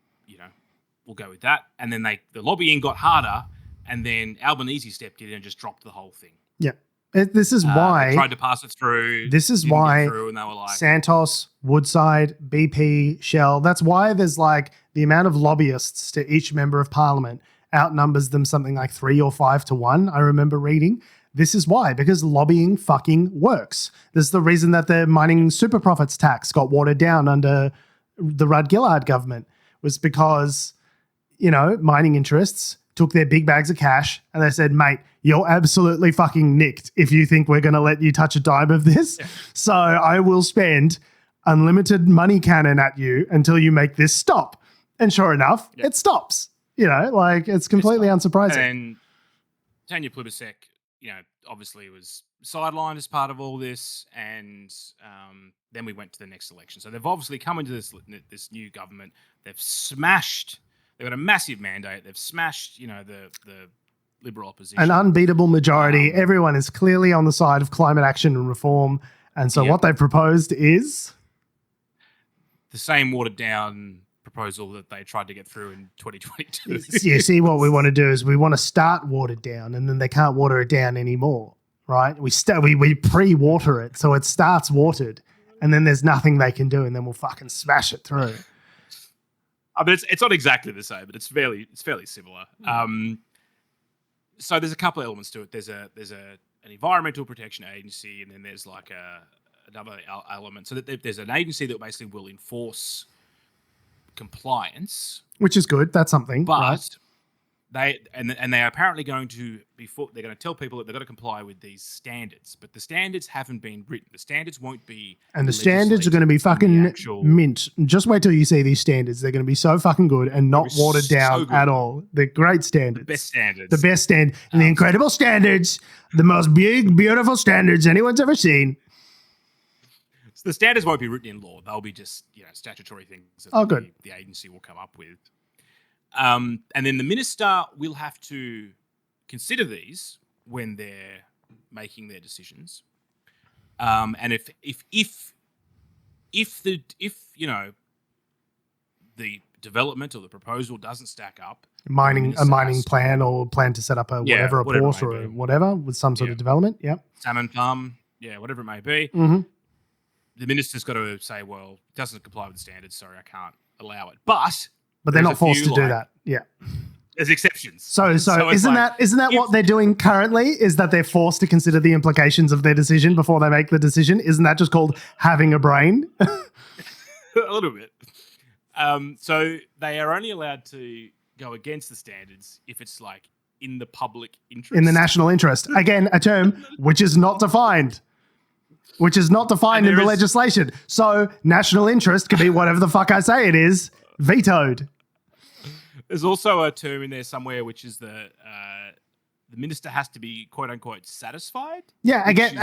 we'll go with that. And then the lobbying got harder and then Albanese stepped in and just dropped the whole thing. Yeah. This is why they tried to pass it through. This is why and they were like, Santos, Woodside, BP, Shell. That's why there's like the amount of lobbyists to each member of parliament outnumbers them something like 3 or 5 to 1. I remember reading. This is why, because lobbying fucking works. This is the reason that the mining super profits tax got watered down under the Rudd-Gillard government, was because, mining interests took their big bags of cash and they said, mate, you're absolutely fucking nicked if you think we're going to let you touch a dime of this. Yeah. So I will spend unlimited money cannon at you until you make this stop. And sure enough, it stops. It's completely unsurprising. And Tanya Plibersek, obviously was sidelined as part of all this. And then we went to the next election. So they've obviously come into this new government. They've got a massive mandate. They've smashed, the Liberal opposition. An unbeatable majority. Everyone is clearly on the side of climate action and reform. And so what they've proposed is the same watered down proposal that they tried to get through in 2022. You see, what we want to do is we want to start watered down and then they can't water it down anymore, right? We pre-water it so it starts watered and then there's nothing they can do and then we'll fucking smash it through. I mean, it's not exactly the same, but it's fairly similar. So there's a couple of elements to it. There's an environmental protection agency, and then there's like another element. So that there's an agency that basically will enforce compliance, which is good. That's something, but right? They are apparently going to they're going to tell people that they've got to comply with these standards, but the standards haven't been written. The standards won't be, and the standards are going to be fucking mint. Just wait till you see these standards. They're going to be so fucking good and not watered down at all. They're great standards. The best standards. The best standard. And the incredible standards. The most big, beautiful standards anyone's ever seen. So the standards won't be written in law. They'll be just statutory things that the agency will come up with. And then the minister will have to consider these when they're making their decisions. And if the development or the proposal doesn't stack up, a mining plan or plan to set up a port or whatever with some sort of development, salmon farm, whatever it may be. Mm-hmm. The minister's got to say, well, it doesn't comply with the standards. Sorry, I can't allow it. But they're not forced to do that. Yeah. There's exceptions. So isn't that what they're doing currently? Is that they're forced to consider the implications of their decision before they make the decision? Isn't that just called having a brain? A little bit. So they are only allowed to go against the standards if it's like in the public interest. In the national interest. Again, a term which is not defined. Which is not defined in the legislation. So national interest could be whatever the fuck I say it is. Vetoed. There's also a term in there somewhere which is the minister has to be quote unquote satisfied. Yeah, again,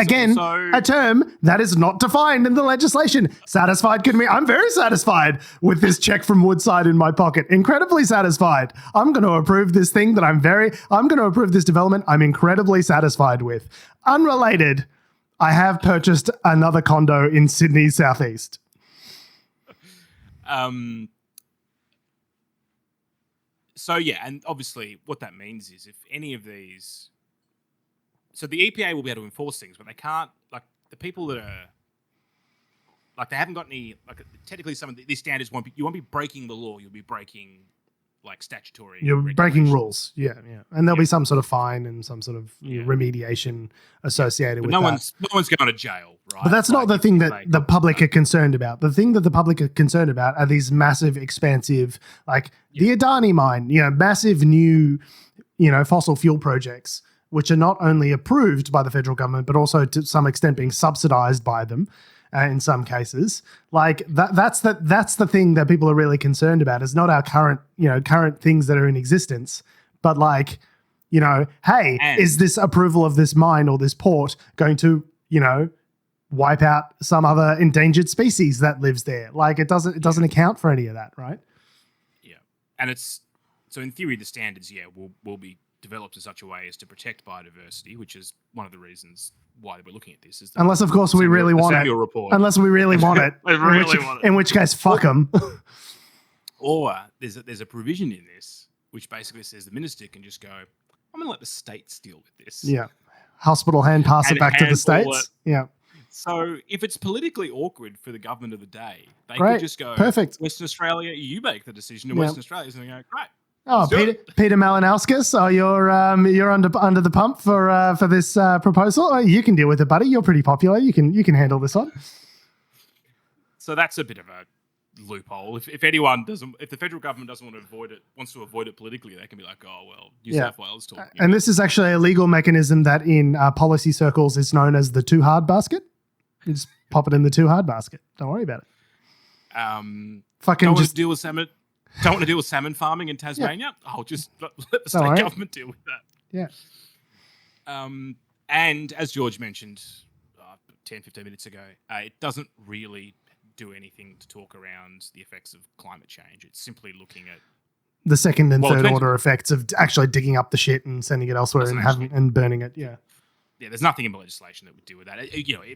a term that is not defined in the legislation. Satisfied could mean I'm very satisfied with this check from Woodside in my pocket. Incredibly satisfied. I'm going to approve this thing that I'm going to approve this development I'm incredibly satisfied with. Unrelated, I have purchased another condo in Sydney's southeast. So, and obviously what that means is if any of these... So the EPA will be able to enforce things, but they can't... Like, the people that are... Like, they haven't got any... Like, technically, some of these standards won't be... You won't be breaking the law. You'll be breaking, like, statutory... You're breaking rules. Yeah. And there'll be some sort of fine and some sort of remediation associated with that. No one's going to jail, right? But that's not the thing that the public are concerned about. The thing that the public are concerned about are these massive, expansive, like the Adani mine, massive new, fossil fuel projects, which are not only approved by the federal government, but also to some extent being subsidized by them in some cases. Like that's the thing that people are really concerned about. Is not our current things that are in existence, but like, is this approval of this mine or this port going to, wipe out some other endangered species that lives there? Like it doesn't account for any of that, right? Yeah. And so in theory, the standards, will be developed in such a way as to protect biodiversity, which is one of the reasons why we're looking at this. Is unless, of course, we really want it. Unless we really want it. In which case, fuck them. Or there's a provision in this which basically says the minister can just go, I'm going to let the states deal with this. Yeah. Hospital hand pass it back to the states. Yeah. So if it's politically awkward for the government of the day, they could just go, perfect. Western Australia, you make the decision, and Western Australia's going to go, great. Oh, Peter Malinauskas, you're under the pump for this proposal. Oh, you can deal with it, buddy. You're pretty popular. You can handle this one. So that's a bit of a loophole. If the federal government doesn't want to avoid it, wants to avoid it politically, they can be like, oh well, New South Wales talking. And this is actually a legal mechanism that in policy circles is known as the too hard basket. You just pop it in the too hard basket. Don't worry about it. Don't want to deal with salmon farming in Tasmania. I'll just let the state government deal with that. Yeah. And as George mentioned 10, 15 minutes ago, it doesn't really do anything to talk around the effects of climate change. It's simply looking at the second and third order effects of actually digging up the shit and sending it elsewhere and burning it. Yeah. Yeah, there's nothing in the legislation that would deal with that.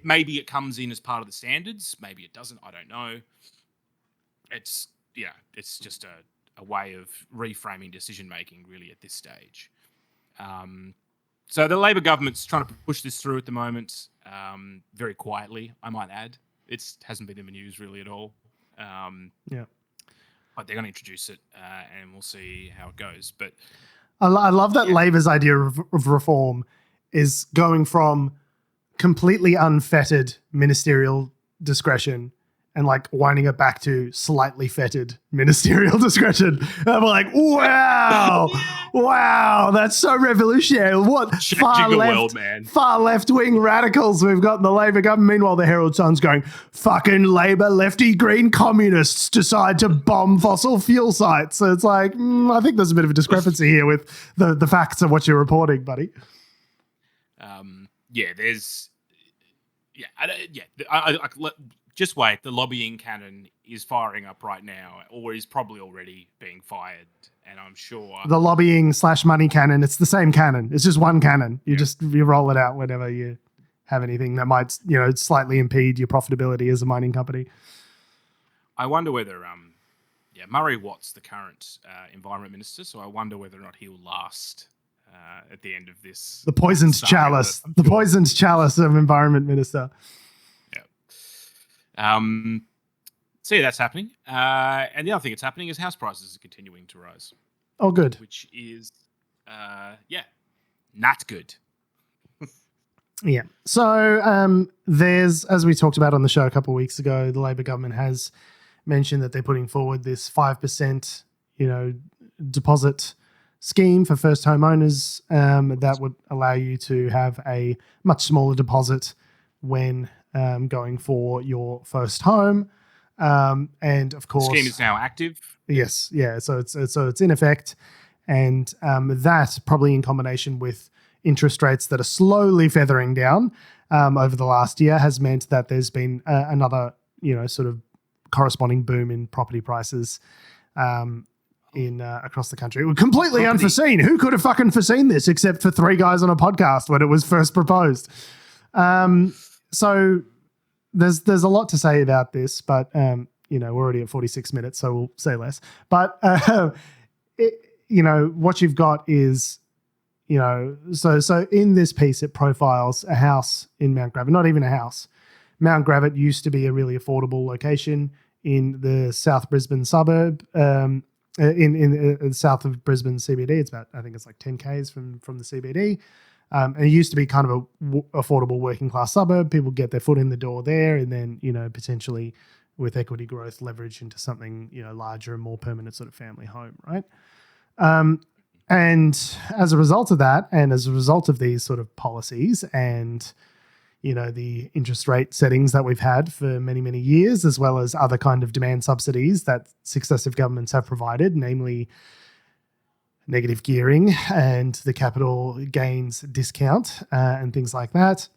Maybe it comes in as part of the standards. Maybe it doesn't. I don't know. It's just a way of reframing decision making really at this stage. So the Labor government's trying to push this through at the moment, very quietly, I might add. It hasn't been in the news really at all. But they're going to introduce it, and we'll see how it goes. But I love that Labor's idea of reform is going from completely unfettered ministerial discretion and like winding it back to slightly fettered ministerial discretion. And I'm like, wow, Wow, that's so revolutionary. What Changing the world, man. Far left-wing radicals we've got in the Labor government. Meanwhile, the Herald Sun's going, fucking Labor, lefty, green communists decide to bomb fossil fuel sites. So it's like, I think there's a bit of a discrepancy here with the facts of what you're reporting, buddy. Just wait. The lobbying cannon is firing up right now, or is probably already being fired. And I'm sure The lobbying / money cannon, it's the same cannon. It's just one cannon. You roll it out whenever you have anything that might, slightly impede your profitability as a mining company. I wonder whether, Murray Watt's the current environment minister, so I wonder whether or not he'll last at the end of this. The poisoned chalice. The poisoned chalice of environment minister. So yeah, that's happening. And the other thing that's happening is house prices are continuing to rise. Oh, good. Which is, not good. Yeah. So there's, as we talked about on the show a couple of weeks ago, the Labor government has mentioned that they're putting forward this 5%, deposit scheme for first homeowners that would allow you to have a much smaller deposit when going for your first home. And of course, the scheme is now active. Yes, yeah. So it's in effect, and that probably in combination with interest rates that are slowly feathering down over the last year has meant that there's been another sort of corresponding boom in property prices in across the country. It was completely unforeseen. Who could have fucking foreseen this except for three guys on a podcast when it was first proposed? So there's a lot to say about this, but we're already at 46 minutes, so we'll say less. But what you've got is, so in this piece it profiles a house in Mount Gravatt. Not even a house. Mount Gravatt used to be a really affordable location in the South Brisbane suburb. In the south of Brisbane CBD, it's about, I think it's like 10 k's from the CBD. And it used to be kind of a affordable working class suburb. People get their foot in the door there, and then potentially with equity growth leverage into something larger and more permanent sort of family home, right? And as a result of that, and as a result of these sort of policies and the interest rate settings that we've had for many, many years, as well as other kind of demand subsidies that successive governments have provided, namely negative gearing and the capital gains discount and things like that,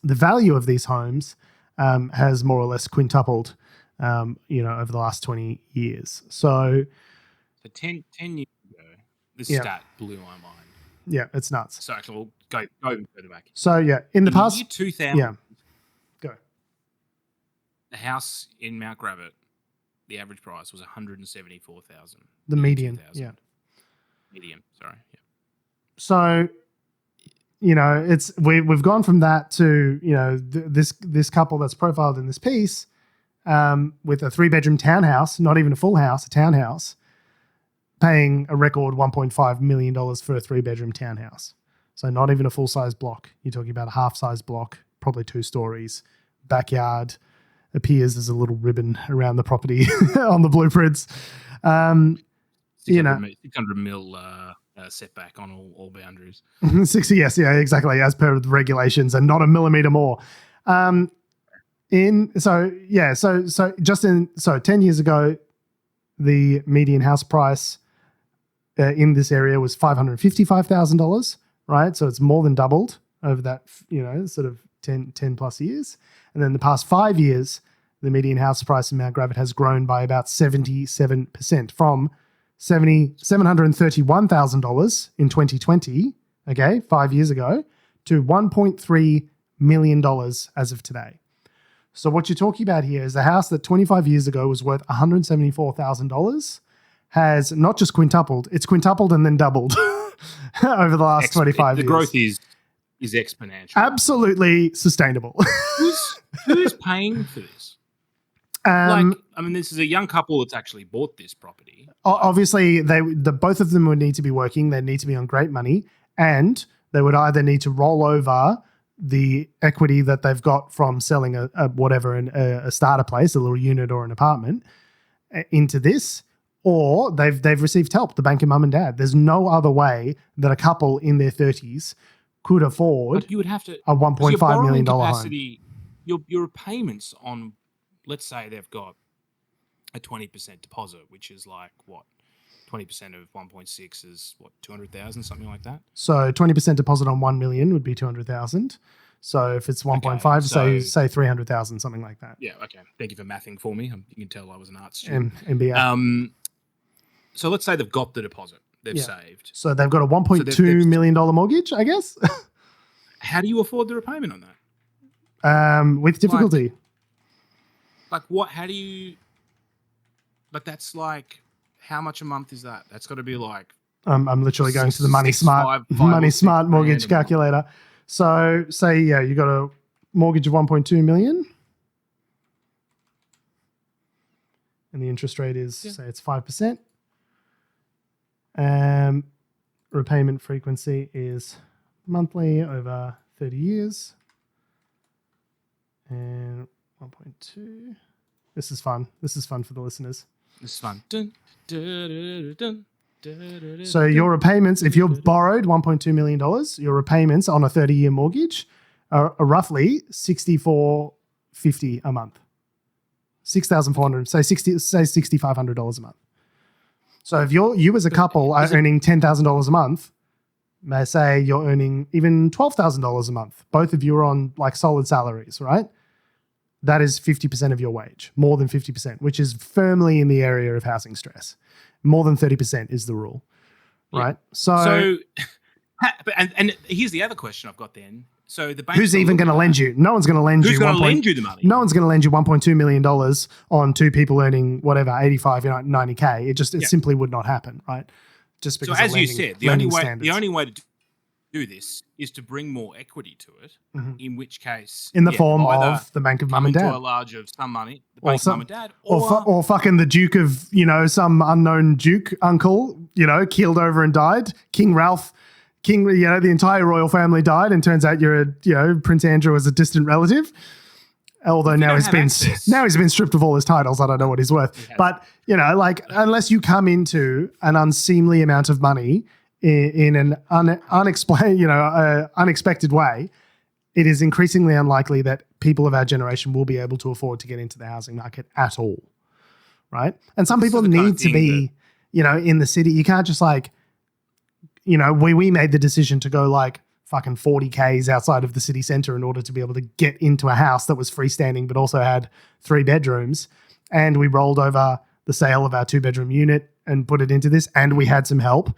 the value of these homes has more or less quintupled, over the last 20 years. So 10 years ago, this stat blew my mind. Yeah, it's nuts. So actually, we'll go even further back. So in the past, year 2000, go. The house in Mount Gravatt, the average price was $174,000. The median, Medium, sorry. Yeah. So, it's we've gone from that to this couple that's profiled in this piece with a 3-bedroom townhouse, not even a full house, a townhouse, paying a record $1.5 million for a 3-bedroom townhouse. So not even a full-size block. You're talking about a half-size block, probably 2 stories, backyard. Appears as a little ribbon around the property on the blueprints. 600 mil setback on all boundaries. 60, yes, yeah, exactly, as per the regulations, and not a millimeter more. 10 years ago, the median house price in this area was $555,000, right? So it's more than doubled over that, sort of 10 plus years. And then the past 5 years, the median house price in Mount Gravatt has grown by about 77%, from $731,000 in 2020, 5 years ago, to $1.3 million as of today. So what you're talking about here is a house that 25 years ago was worth $174,000 has not just quintupled, it's quintupled and then doubled over the last 25 years. The growth is exponential. Absolutely sustainable. Who's paying for this? This is a young couple that's actually bought this property. Obviously, both of them would need to be working. They need to be on great money, and they would either need to roll over the equity that they've got from selling a starter place, a little unit or an apartment, into this, or they've received help, the bank and mum and dad. There's no other way that a couple in their 30s could afford But you would have to a $1.5 million home. Your repayments on, let's say they've got a 20% deposit, which is like what? 20% of 1.6 is what, 200,000, something like that? So 20% deposit on 1 million would be 200,000. So if it's 1.5, say 300,000, something like that. Yeah, okay. Thank you for mathing for me. You can tell I was an art student. MBA. So let's say they've got the deposit. They've saved. So they've got a $1.2 million mortgage, I guess. How do you afford the repayment on that? With difficulty. Like what? How do you? Like that's like how much a month is that? That's got to be like. I'm literally going to the Money Smart mortgage calculator. So say you got a mortgage of 1.2 million, and the interest rate is say it's 5%. Repayment frequency is monthly over 30 years. And 1.2. This is fun. This is fun for the listeners. This is fun. Dun, dun, dun, dun. So your repayments, if you've borrowed $1.2 million, your repayments on a 30-year mortgage are roughly $6,450 a month. $6,400, say $6,500 a month. So if you as a couple are earning $10,000 a month, may say you're earning even $12,000 a month. Both of you are on like solid salaries, right? That is 50% of your wage, more than 50%, which is firmly in the area of housing stress. More than 30% is the rule, right? So and here's the other question I've got then. So the bank, who's even going to lend you? No one's going to lend you. Who's going to lend you the money? No one's going to lend you $1.2 million on two people earning whatever 85, 90K. It simply would not happen, right? Just because. So as you said, the only way to do this is to bring more equity to it. Mm-hmm. In which case, in the form of the bank of mum and dad, to a large of some money, the bank of mum and dad, or fucking the Duke of some unknown Duke uncle, keeled over and died. King Ralph. The entire royal family died, and turns out Prince Andrew is a distant relative. Although now he's been stripped of all his titles, I don't know what he's worth. But unless you come into an unseemly amount of money in an unexpected way, it is increasingly unlikely that people of our generation will be able to afford to get into the housing market at all, right? And some people need to be, in the city. You can't just we made the decision to go like fucking 40 Ks outside of the city center in order to be able to get into a house that was freestanding but also had 3 bedrooms. And we rolled over the sale of our 2-bedroom unit and put it into this, and we had some help.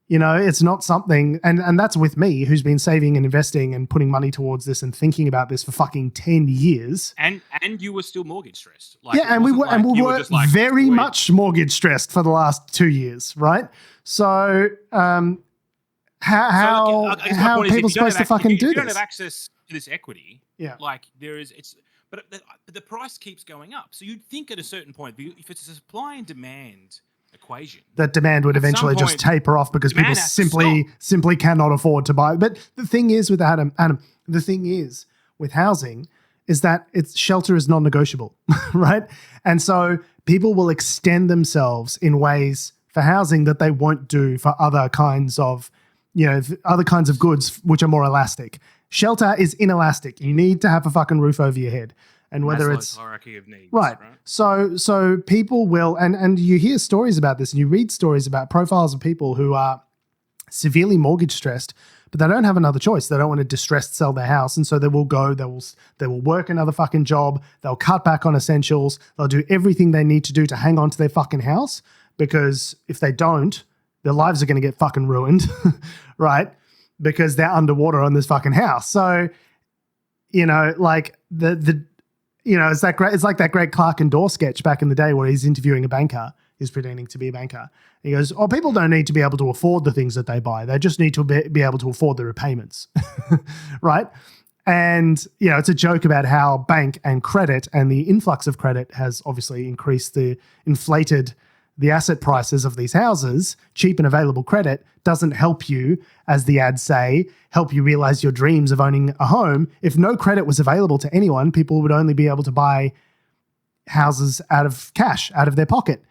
It's not something, and that's with me, who's been saving and investing and putting money towards this and thinking about this for fucking 10 years. And you were still mortgage stressed. We were very much mortgage stressed for the last 2 years, right? So how are people supposed to fucking do this? If you don't have access to this equity, but the price keeps going up. So you'd think at a certain point, if it's a supply and demand equation, that demand would eventually just taper off because people simply cannot afford to buy. But the thing is with Adam, the thing is with housing is that shelter is non-negotiable, right? And so people will extend themselves in ways for housing that they won't do for other kinds of goods which are more elastic. Shelter is inelastic. You need to have a fucking roof over your head. And whether it's hierarchy of needs, right. So people will, and you hear stories about this, and you read stories about profiles of people who are severely mortgage stressed, but they don't have another choice. They don't want to distressed sell their house, and so they will work another fucking job. They'll cut back on essentials. They'll do everything they need to do to hang on to their fucking house, because if they don't, their lives are going to get fucking ruined, right? Because they're underwater on this fucking house. So, it's that great. It's like that great Clark and Dorr sketch back in the day where he's interviewing a banker. He's pretending to be a banker. He goes, "Oh, people don't need to be able to afford the things that they buy. They just need to be able to afford the repayments," right? And it's a joke about how bank and credit and the influx of credit has obviously inflated the asset prices of these houses. Cheap and available credit doesn't help you, as the ads say, help you realize your dreams of owning a home. If no credit was available to anyone, people would only be able to buy houses out of cash, out of their pocket.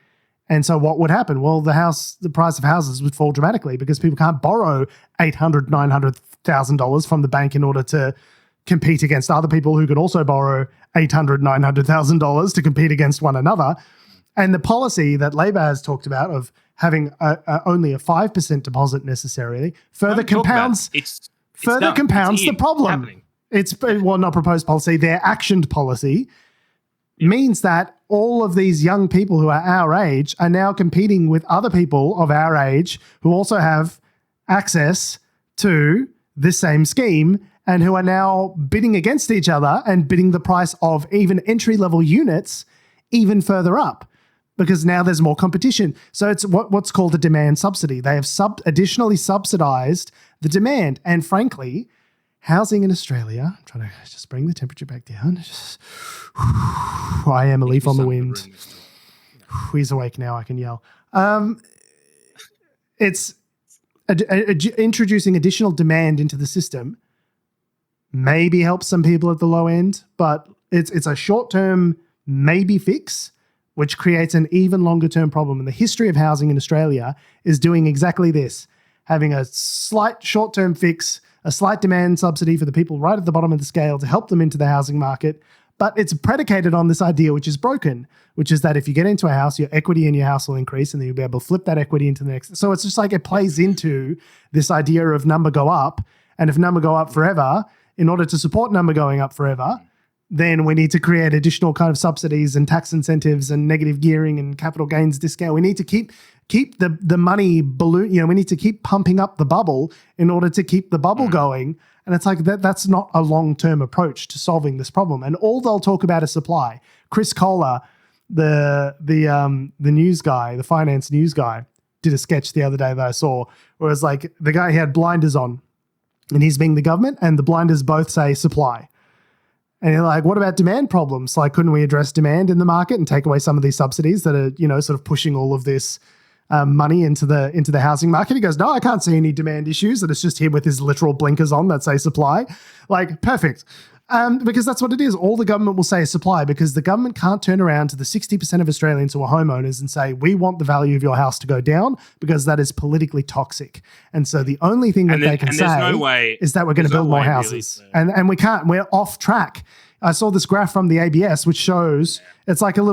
And so what would happen? Well, the price of houses would fall dramatically because people can't borrow $800,000, $900,000 from the bank in order to compete against other people who can also borrow $800,000, $900,000 to compete against one another. And the policy that Labor has talked about of having only a 5% deposit necessarily further compounds the problem. It's not proposed policy, their actioned policy means that all of these young people who are our age are now competing with other people of our age who also have access to this same scheme and who are now bidding against each other and bidding the price of even entry-level units even further up because now there's more competition. So it's what's called a demand subsidy. They have additionally subsidized the demand. And frankly, housing in Australia, I'm trying to just bring the temperature back down. I am a leaf on the wind. He's awake now, I can yell. It's introducing additional demand into the system maybe helps some people at the low end, but it's a short-term maybe fix, which creates an even longer-term problem. And the history of housing in Australia is doing exactly this, having a slight short-term fix, a slight demand subsidy for the people right at the bottom of the scale to help them into the housing market. But it's predicated on this idea, which is broken, which is that if you get into a house, your equity in your house will increase and then you'll be able to flip that equity into the next. So it's just like it plays into this idea of number go up. And if number go up forever, in order to support number going up forever, then we need to create additional kind of subsidies and tax incentives and negative gearing and capital gains discount. We need to keep the money balloon, we need to keep pumping up the bubble in order to keep the bubble going. And it's like that's not a long-term approach to solving this problem. And all they'll talk about is supply. Chris Kohler, the news guy, the finance news guy, did a sketch the other day that I saw where it was like the guy had blinders on and he's being the government and the blinders both say supply. And you're like, what about demand problems? Like, couldn't we address demand in the market and take away some of these subsidies that are, sort of pushing all of this money into the housing market? He goes, no, I can't see any demand issues. And it's just him with his literal blinkers on that say supply. Like, perfect. Because that's what it is. All the government will say is supply because the government can't turn around to the 60% of Australians who are homeowners and say, we want the value of your house to go down because that is politically toxic. And so the only thing that they can say is that we're going to build more houses. Really, and we can't. We're off track. I saw this graph from the ABS, which shows it's like a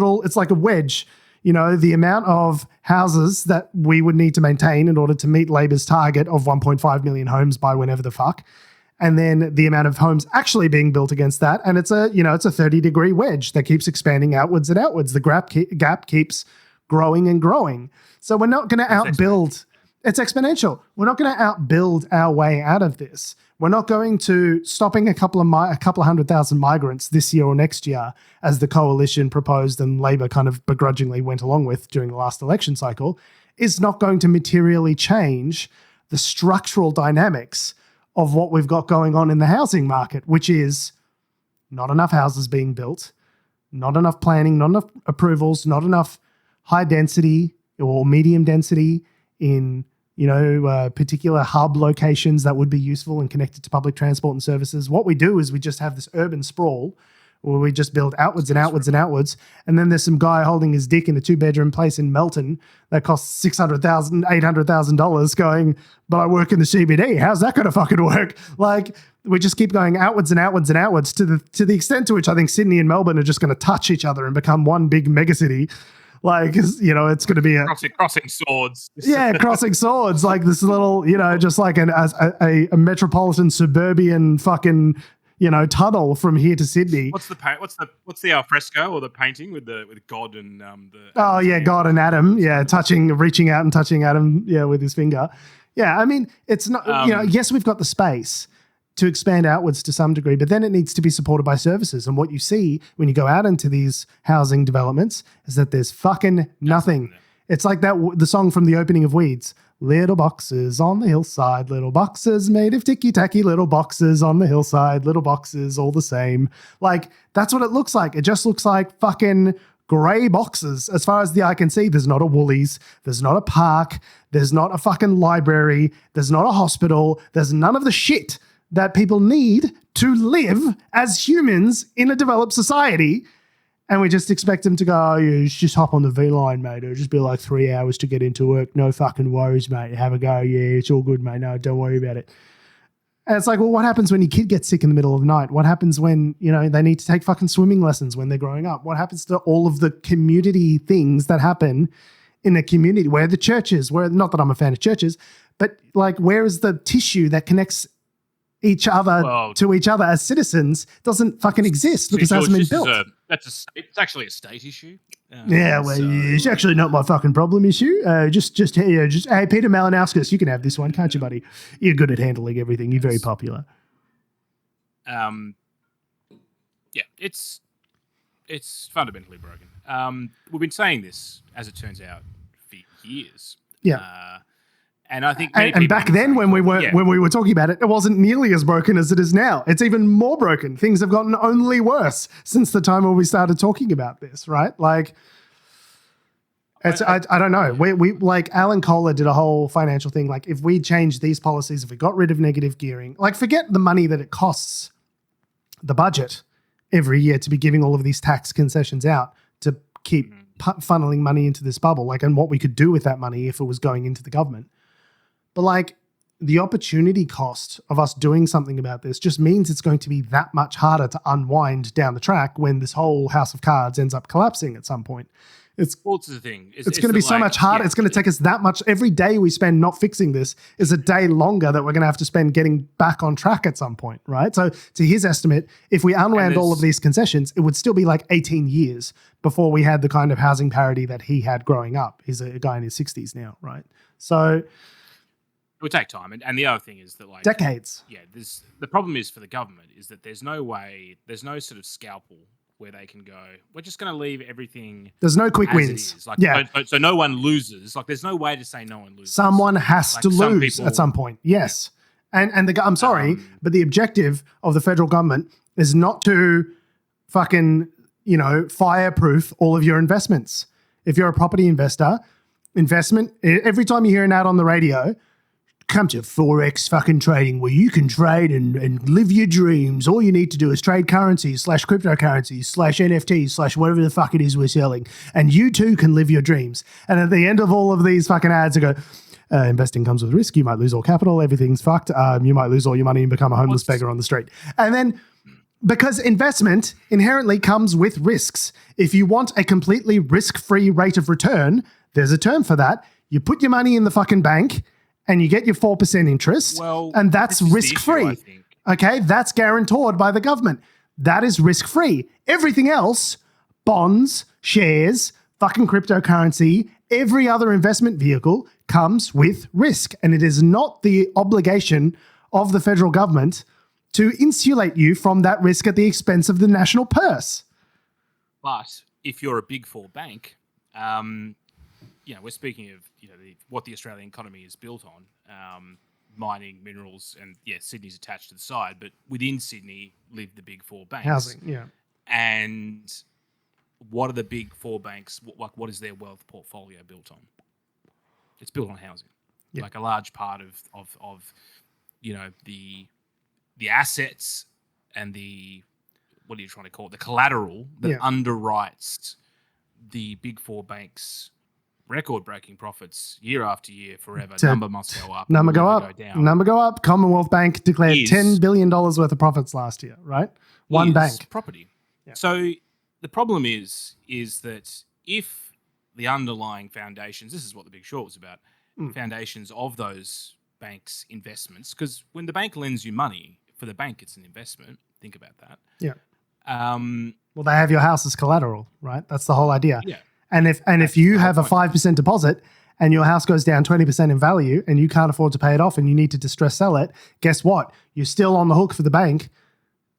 wedge. The amount of houses that we would need to maintain in order to meet Labor's target of 1.5 million homes by whenever the fuck. And then the amount of homes actually being built against that. And it's a 30-degree wedge that keeps expanding outwards and outwards. The gap keeps growing and growing. So we're not going to outbuild. It's exponential. We're not going to outbuild our way out of this. We're not going to stopping a couple of 100,000 migrants this year or next year, as the coalition proposed and Labor kind of begrudgingly went along with during the last election cycle, is not going to materially change the structural dynamics of what we've got going on in the housing market, which is not enough houses being built, not enough planning, not enough approvals, not enough high density or medium density in particular hub locations that would be useful and connected to public transport and services. What we do is we just have this urban sprawl where we just build outwards and outwards and outwards. And then there's some guy holding his dick in a 2-bedroom place in Melton that costs $600,000, $800,000 going, but I work in the CBD. How's that going to fucking work? Like, we just keep going outwards and outwards and outwards to the extent to which I think Sydney and Melbourne are just going to touch each other and become one big megacity. Like, it's going to be crossing swords. Yeah, crossing swords. Like this little, just like a metropolitan suburban fucking, tunnel from here to Sydney. What's the al fresco or the painting with God and God and Adam. Yeah, reaching out and touching Adam. Yeah, with his finger. Yeah, I mean, it's not. Yes, we've got the space to expand outwards to some degree, but then it needs to be supported by services. And what you see when you go out into these housing developments is that there's fucking nothing. It's like the song from the opening of Weeds. Little boxes on the hillside, little boxes made of ticky-tacky, little boxes on the hillside, little boxes all the same. Like, that's what it looks like. It just looks like fucking grey boxes. As far as the eye can see, there's not a Woolies, there's not a park, there's not a fucking library, there's not a hospital, there's none of the shit that people need to live as humans in a developed society. And we just expect them to go, oh, you just hop on the V line, mate. It'll just be like 3 hours to get into work. No fucking worries, mate. Have a go. Yeah, it's all good, mate. No, don't worry about it. And it's like, well, what happens when your kid gets sick in the middle of the night? What happens when, they need to take fucking swimming lessons when they're growing up? What happens to all of the community things that happen in a community where the churches, not that I'm a fan of churches, but like, where is the tissue that connects each other to each other as citizens doesn't fucking exist because it hasn't been built. It's actually a state issue. It's actually not my fucking problem issue. Hey, Peter Malinowskis, you can have this one, can't you, buddy? You're good at handling everything. You're very popular. It's fundamentally broken. We've been saying this, as it turns out, for years. Yeah. And I think, and back then when we were talking about it, it wasn't nearly as broken as it is now. It's even more broken. Things have gotten only worse since the time when we started talking about this, right? Like, I don't know. We like Alan Kohler did a whole financial thing. Like, if we changed these policies, if we got rid of negative gearing, like, forget the money that it costs the budget every year to be giving all of these tax concessions out to keep funneling money into this bubble, like, and what we could do with that money if it was going into the government. But like, the opportunity cost of us doing something about this just means it's going to be that much harder to unwind down the track when this whole house of cards ends up collapsing at some point. It's the thing. It's going to be so much harder. It's going to take us that much. Every day we spend not fixing this is a day longer that we're going to have to spend getting back on track at some point, right? So to his estimate, if we unwound all of these concessions, it would still be like 18 years before we had the kind of housing parity that he had growing up. He's a guy in his 60s now, right? So it would take time. And the other thing is that, like, decades. Yeah, the problem is for the government is that there's no sort of scalpel where they can go, we're just going to leave everything. There's no quick wins. Like, yeah. So no one loses. Like, there's no way to say no one loses. Someone has to lose at some point. Yes. And I'm sorry, but the objective of the federal government is not to fucking, fireproof all of your investments. If you're a property investor, every time you hear an ad on the radio, come to Forex fucking trading where you can trade and live your dreams. All you need to do is trade currencies / cryptocurrencies / NFTs / whatever the fuck it is we're selling. And you too can live your dreams. And at the end of all of these fucking ads, I go, investing comes with risk. You might lose all capital. Everything's fucked. You might lose all your money and become a homeless beggar on the street. And then, because investment inherently comes with risks. If you want a completely risk-free rate of return, there's a term for that. You put your money in the fucking bank and you get your 4% interest, and that's risk-free. Okay, that's guaranteed by the government. That is risk-free. Everything else, bonds, shares, fucking cryptocurrency, every other investment vehicle comes with risk. And it is not the obligation of the federal government to insulate you from that risk at the expense of the national purse. But if you're a Big Four bank, we're speaking of what the Australian economy is built on, mining, minerals, and Sydney's attached to the side, but within Sydney live the Big Four banks. Housing, yeah. And what are the Big Four banks? What is their wealth portfolio built on? It's built on housing. Yeah. Like, a large part of the assets and the, what are you trying to call it? The collateral that underwrites the Big Four banks' record-breaking profits year after year, forever. Number must go up. Number go up. Number go up. Commonwealth Bank declared $10 billion worth of profits last year, right? One bank. Property. Yeah. So the problem is that if the underlying foundations, this is what The Big Short was about, foundations of those banks' investments, because when the bank lends you money, for the bank it's an investment. Think about that. Yeah. Well, they have your house as collateral, right? That's the whole idea. Yeah. And if you have a 5% deposit and your house goes down 20% in value and you can't afford to pay it off and you need to distress sell it, guess what? You're still on the hook for the bank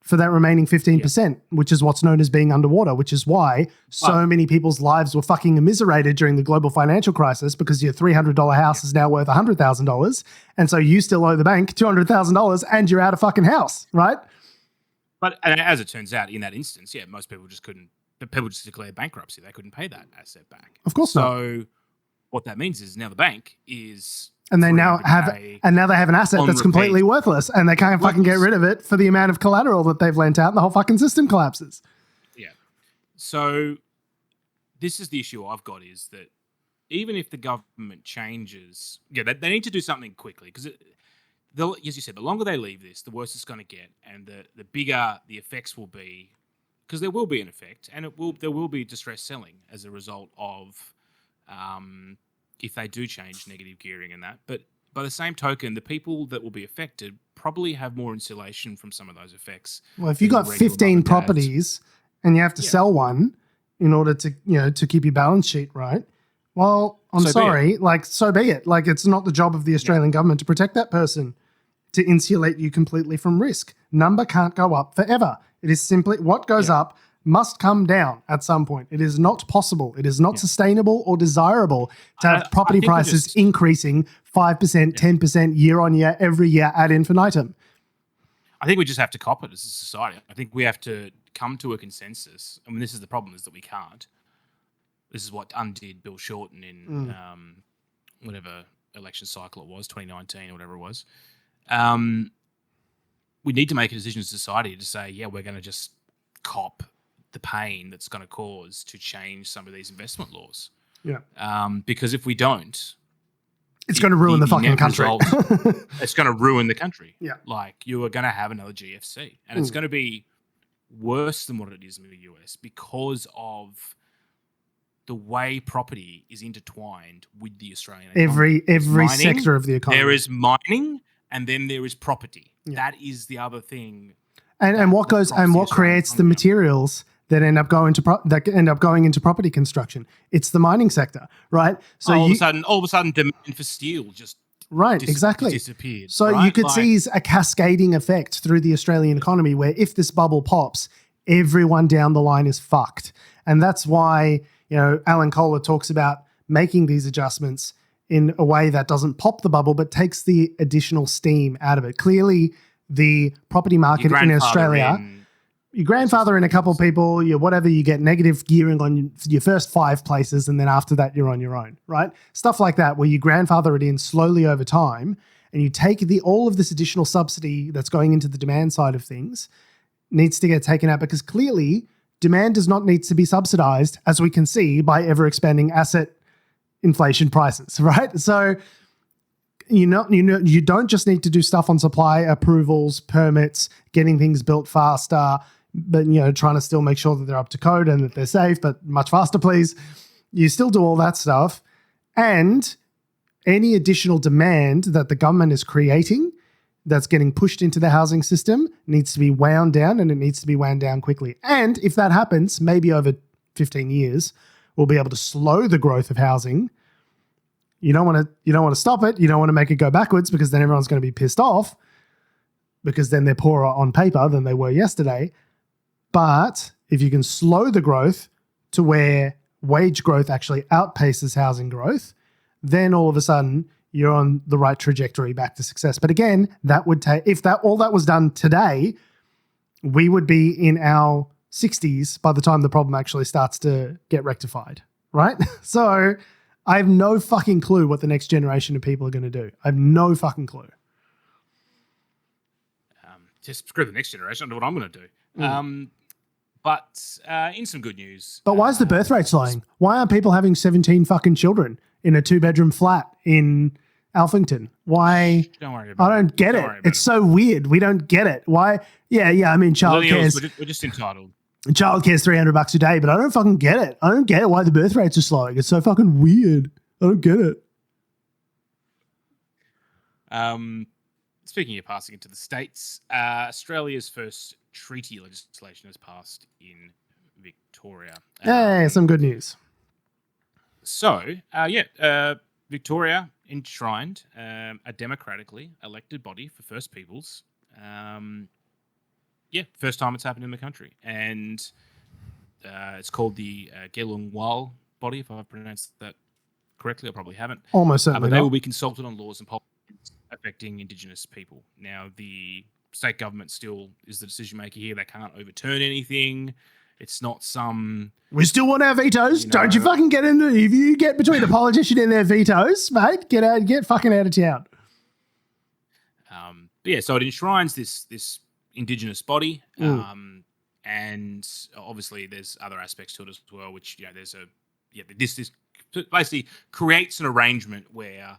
for that remaining 15%, which is what's known as being underwater, which is why so many people's lives were fucking immiserated during the global financial crisis, because your $300 house is now worth $100,000. And so you still owe the bank $200,000 and you're out of fucking house, right? But as it turns out, in that instance, most people just couldn't. People just declared bankruptcy. They couldn't pay that asset back. Of course not. So what that means is now the bank is, and they now have an asset that's completely worthless, and they can't fucking get rid of it for the amount of collateral that they've lent out, and the whole fucking system collapses. Yeah. So this is the issue I've got is that even if the government changes, they need to do something quickly because, as you said, the longer they leave this, the worse it's going to get, and the bigger the effects will be, because there will be an effect, and there will be distress selling as a result of if they do change negative gearing and that. But by the same token, the people that will be affected probably have more insulation from some of those effects. Well, if you got 15 properties and you have to sell one in order to keep your balance sheet right, well, I'm sorry, so be it. Like, it's not the job of the Australian government to protect that person, to insulate you completely from risk. Number can't go up forever. It is simply what goes up must come down at some point. It is not possible. It is not sustainable or desirable to have property prices increasing 5%, 10% year on year, every year ad infinitum. I think we just have to cop it as a society. I think we have to come to a consensus. I mean, this is the problem, is that we can't. This is what undid Bill Shorten in whatever election cycle it was, 2019 or whatever it was. We need to make a decision as a society to say, we're going to just cop the pain that's going to cause to change some of these investment laws. Yeah. Because if we don't, it's going to ruin the fucking country. It's going to ruin the country. Yeah. Like, you are going to have another GFC, and it's going to be worse than what it is in the US because of the way property is intertwined with the Australian economy. Every sector of the economy. There is mining, and then there is property. Yeah. That is the other thing. And what creates the materials that end up going into property construction? It's the mining sector, right? So all of a sudden, demand for steel just disappeared. So right? you could see a cascading effect through the Australian economy, where if this bubble pops, everyone down the line is fucked. And that's why Alan Kohler talks about making these adjustments in a way that doesn't pop the bubble, but takes the additional steam out of it. Clearly, the property market in Australia, your grandfather and a couple of people, you get negative gearing on your first 5 places, and then after that, you're on your own, right? Stuff like that, where you grandfather it in slowly over time, and you take all of this additional subsidy that's going into the demand side of things, needs to get taken out, because clearly demand does not need to be subsidized, as we can see, by ever-expanding asset inflation prices, right? So you don't just need to do stuff on supply approvals, permits, getting things built faster, but trying to still make sure that they're up to code and that they're safe, but much faster, please. You still do all that stuff, and any additional demand that the government is creating that's getting pushed into the housing system needs to be wound down, and it needs to be wound down quickly. And if that happens, maybe over 15 years, we'll be able to slow the growth of housing. You don't want to stop it. You don't want to make it go backwards, because then everyone's going to be pissed off, because then they're poorer on paper than they were yesterday. But if you can slow the growth to where wage growth actually outpaces housing growth, then all of a sudden you're on the right trajectory back to success. But again, that would take, if all that was done today, we would be in our 60s by the time the problem actually starts to get rectified, right? So I have no fucking clue what the next generation of people are going to do. I have no fucking clue. Just screw the next generation. I know what I'm going to do. But in some good news. But why is the birth rate slowing? Why aren't people having 17 fucking children in a 2-bedroom flat in Alphington? Why? Don't worry about it. I don't get it. It's so weird. We don't get it. Why? Yeah. I mean, childcare. We're just entitled. Childcare is $300 a day, but I don't fucking get it. I don't get it why the birth rates are slowing. It's so fucking weird. I don't get it. Speaking of passing into the States, Australia's first treaty legislation has passed in Victoria. Hey, some good news. So, Victoria enshrined a democratically elected body for First Peoples. First time it's happened in the country. And it's called the Gelungwal body, if I've pronounced that correctly. I probably haven't. Almost certainly But they will be consulted on laws and policies affecting Indigenous people. Now, the state government still is the decision maker here. They can't overturn anything. It's not some... We still want our vetoes. Don't you fucking get in the... If you get between a politician and their vetoes, mate, get fucking out of town. So it enshrines this Indigenous body. and obviously there's other aspects to it as well, which this basically creates an arrangement where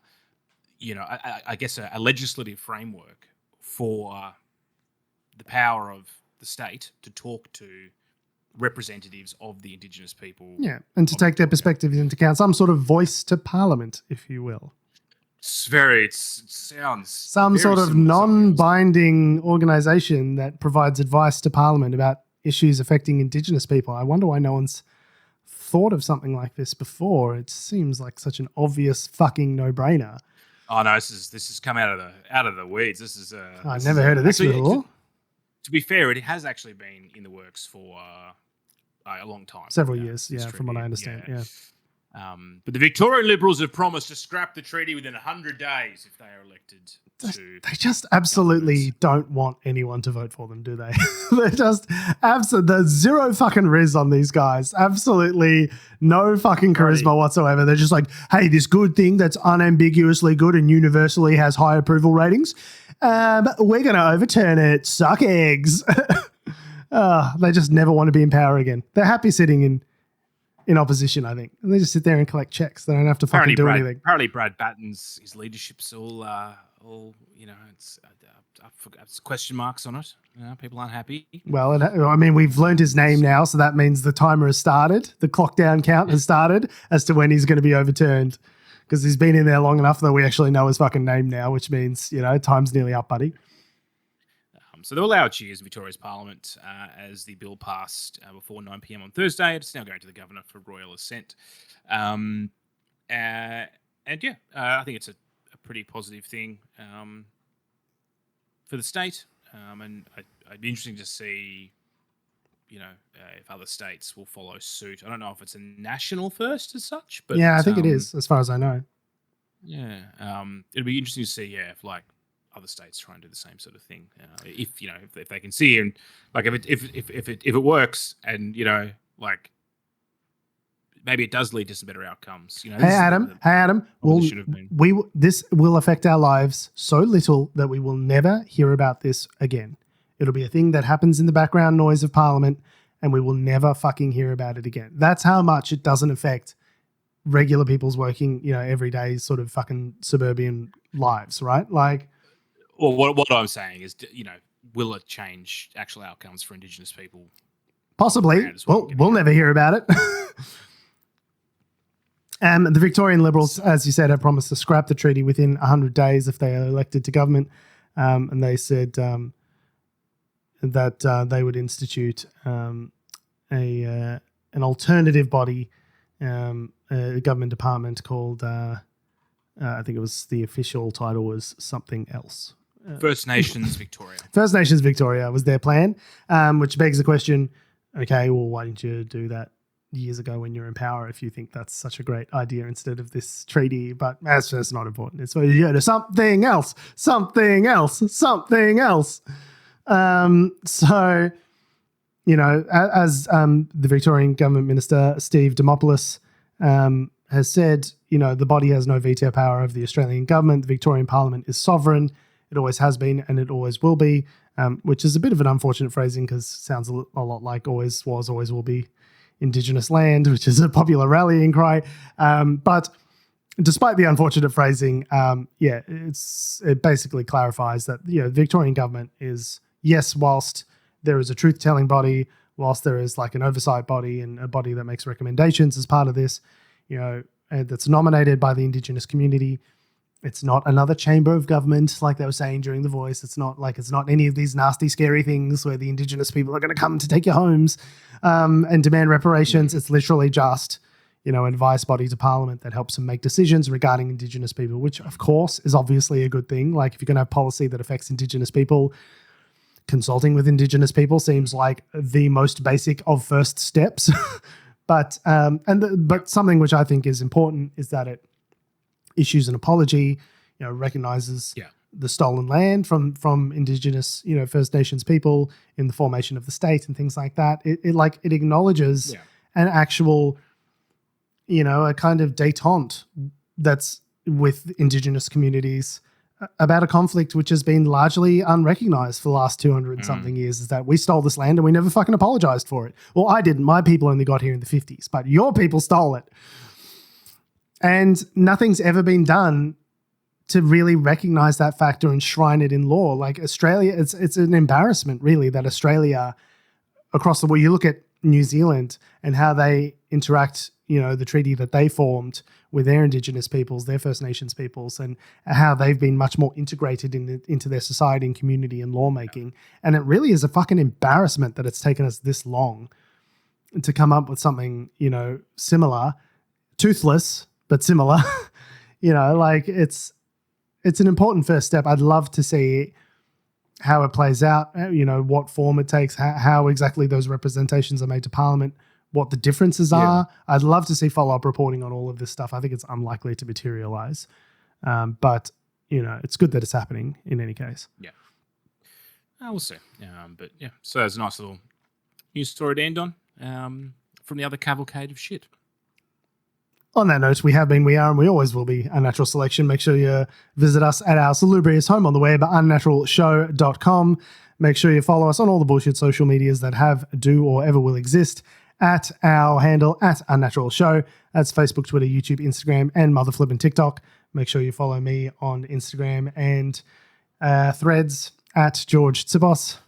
I guess a legislative framework for the power of the state to talk to representatives of the Indigenous people. Yeah, and to take their perspectives into account, some sort of voice to Parliament, if you will. It sounds some very sort of similar to something else. non-binding organisation that provides advice to Parliament about issues affecting Indigenous people. I wonder why no one's thought of something like this before. It seems like such an obvious fucking no-brainer. Oh no, this has come out of the weeds. This is I've never heard of this before. To be fair, it has actually been in the works for a long time. Several years, from what I understand. Yeah. But the Victorian Liberals have promised to scrap the treaty within 100 days if they are elected. They just absolutely don't want anyone to vote for them, do they? They're just there's zero fucking riz on these guys. Absolutely no fucking charisma whatsoever. They're just like, hey, this good thing that's unambiguously good and universally has high approval ratings, we're going to overturn it. Suck eggs. They just never want to be in power again. They're happy sitting in opposition, I think. And they just sit there and collect checks. They don't have to fucking do anything. Apparently Brad Batten's, his leadership's all it's question marks on it. People aren't happy. Well, I mean, we've learned his name now, so that means the timer has started. The clock down count has started as to when he's going to be overturned, because he's been in there long enough that we actually know his fucking name now, which means, time's nearly up, buddy. So there were loud cheers in Victoria's Parliament as the bill passed before 9 p.m. on Thursday. It's now going to the governor for royal assent. I think it's a pretty positive thing for the state. And I'd be interesting to see, if other states will follow suit. I don't know if it's a national first as such, but yeah, I think it is, as far as I know. Yeah, it'll be interesting to see, if other states try and do the same sort of thing. If they can see, and if it works, and maybe it does lead to some better outcomes. Hey Adam, this will affect our lives so little that we will never hear about this again. It'll be a thing that happens in the background noise of Parliament, and we will never fucking hear about it again. That's how much it doesn't affect regular people's working, everyday sort of fucking suburban lives, right? Like, well, what I'm saying is, will it change actual outcomes for Indigenous people? Possibly. We'll never hear about it. The Victorian Liberals, as you said, have promised to scrap the treaty within 100 days if they are elected to government. And they said that they would institute an alternative body, a government department called, I think it was, the official title was something else. First Nations Victoria. First Nations Victoria was their plan, which begs the question, okay, well, why didn't you do that years ago when you're in power if you think that's such a great idea instead of this treaty? But that's just not important. It's something else. So, as the Victorian government minister, Steve Demopoulos, has said, the body has no veto power over the Australian government. The Victorian Parliament is sovereign. It always has been, and it always will be, which is a bit of an unfortunate phrasing because it sounds a lot like always was, always will be Indigenous land, which is a popular rallying cry. But despite the unfortunate phrasing, it basically clarifies that the Victorian government is, yes, whilst there is a truth-telling body, whilst there is like an oversight body and a body that makes recommendations as part of this, that's nominated by the Indigenous community. It's not another chamber of government like they were saying during The Voice. It's not any of these nasty, scary things where the Indigenous people are going to come to take your homes and demand reparations. It's literally just, an advice body to Parliament that helps them make decisions regarding Indigenous people, which, of course, is obviously a good thing. Like, if you're going to have policy that affects Indigenous people, consulting with Indigenous people seems like the most basic of first steps. But something which I think is important is that it issues an apology, recognizes the stolen land from Indigenous, First Nations people in the formation of the state and things like that. It acknowledges an actual, a kind of détente that's with Indigenous communities about a conflict which has been largely unrecognized for the last 200 and something years, is that we stole this land and we never fucking apologized for it. Well, I didn't. My people only got here in the 50s, but your people stole it. And nothing's ever been done to really recognize that fact or enshrine it in law. Like Australia, it's an embarrassment, really, that Australia across the world, you look at New Zealand and how they interact, the treaty that they formed with their Indigenous peoples, their First Nations peoples, and how they've been much more integrated into their society and community and lawmaking. And it really is a fucking embarrassment that it's taken us this long to come up with something, similar, toothless, but similar. It's an important first step. I'd love to see how it plays out, what form it takes, how exactly those representations are made to Parliament, what the differences are. I'd love to see follow-up reporting on all of this stuff. I think it's unlikely to materialize. But, it's good that it's happening in any case. Yeah. We'll see. So there's a nice little news story to end on from the other cavalcade of shit. On that note, we have been, we are, and we always will be Unnatural Selection. Make sure you visit us at our salubrious home on the web, unnaturalshow.com. Make sure you follow us on all the bullshit social medias that have, do, or ever will exist at our handle, at Unnatural Show. That's Facebook, Twitter, YouTube, Instagram, and motherflippin' TikTok. Make sure you follow me on Instagram and Threads at George Tsibos.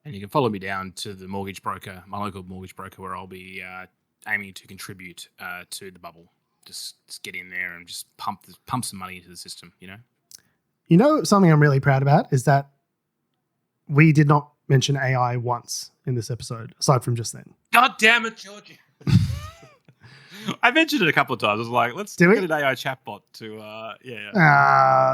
And you can follow me down to the mortgage broker, my local mortgage broker, where I'll be aiming to contribute to the bubble. Just get in there and just pump some money into the system, Something I'm really proud about is that we did not mention AI once in this episode, aside from just then. God damn it, Georgie. I mentioned it a couple of times. I was like, let's get an AI chatbot to, I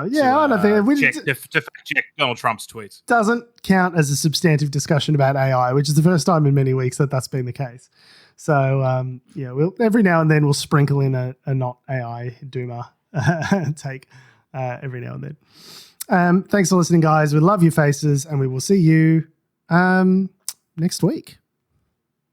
don't think to check Donald Trump's tweets. Doesn't count as a substantive discussion about AI, which is the first time in many weeks that's been the case. So, we'll every now and then we'll sprinkle in a not AI doomer take every now and then. Thanks for listening, guys. We love your faces, and we will see you next week.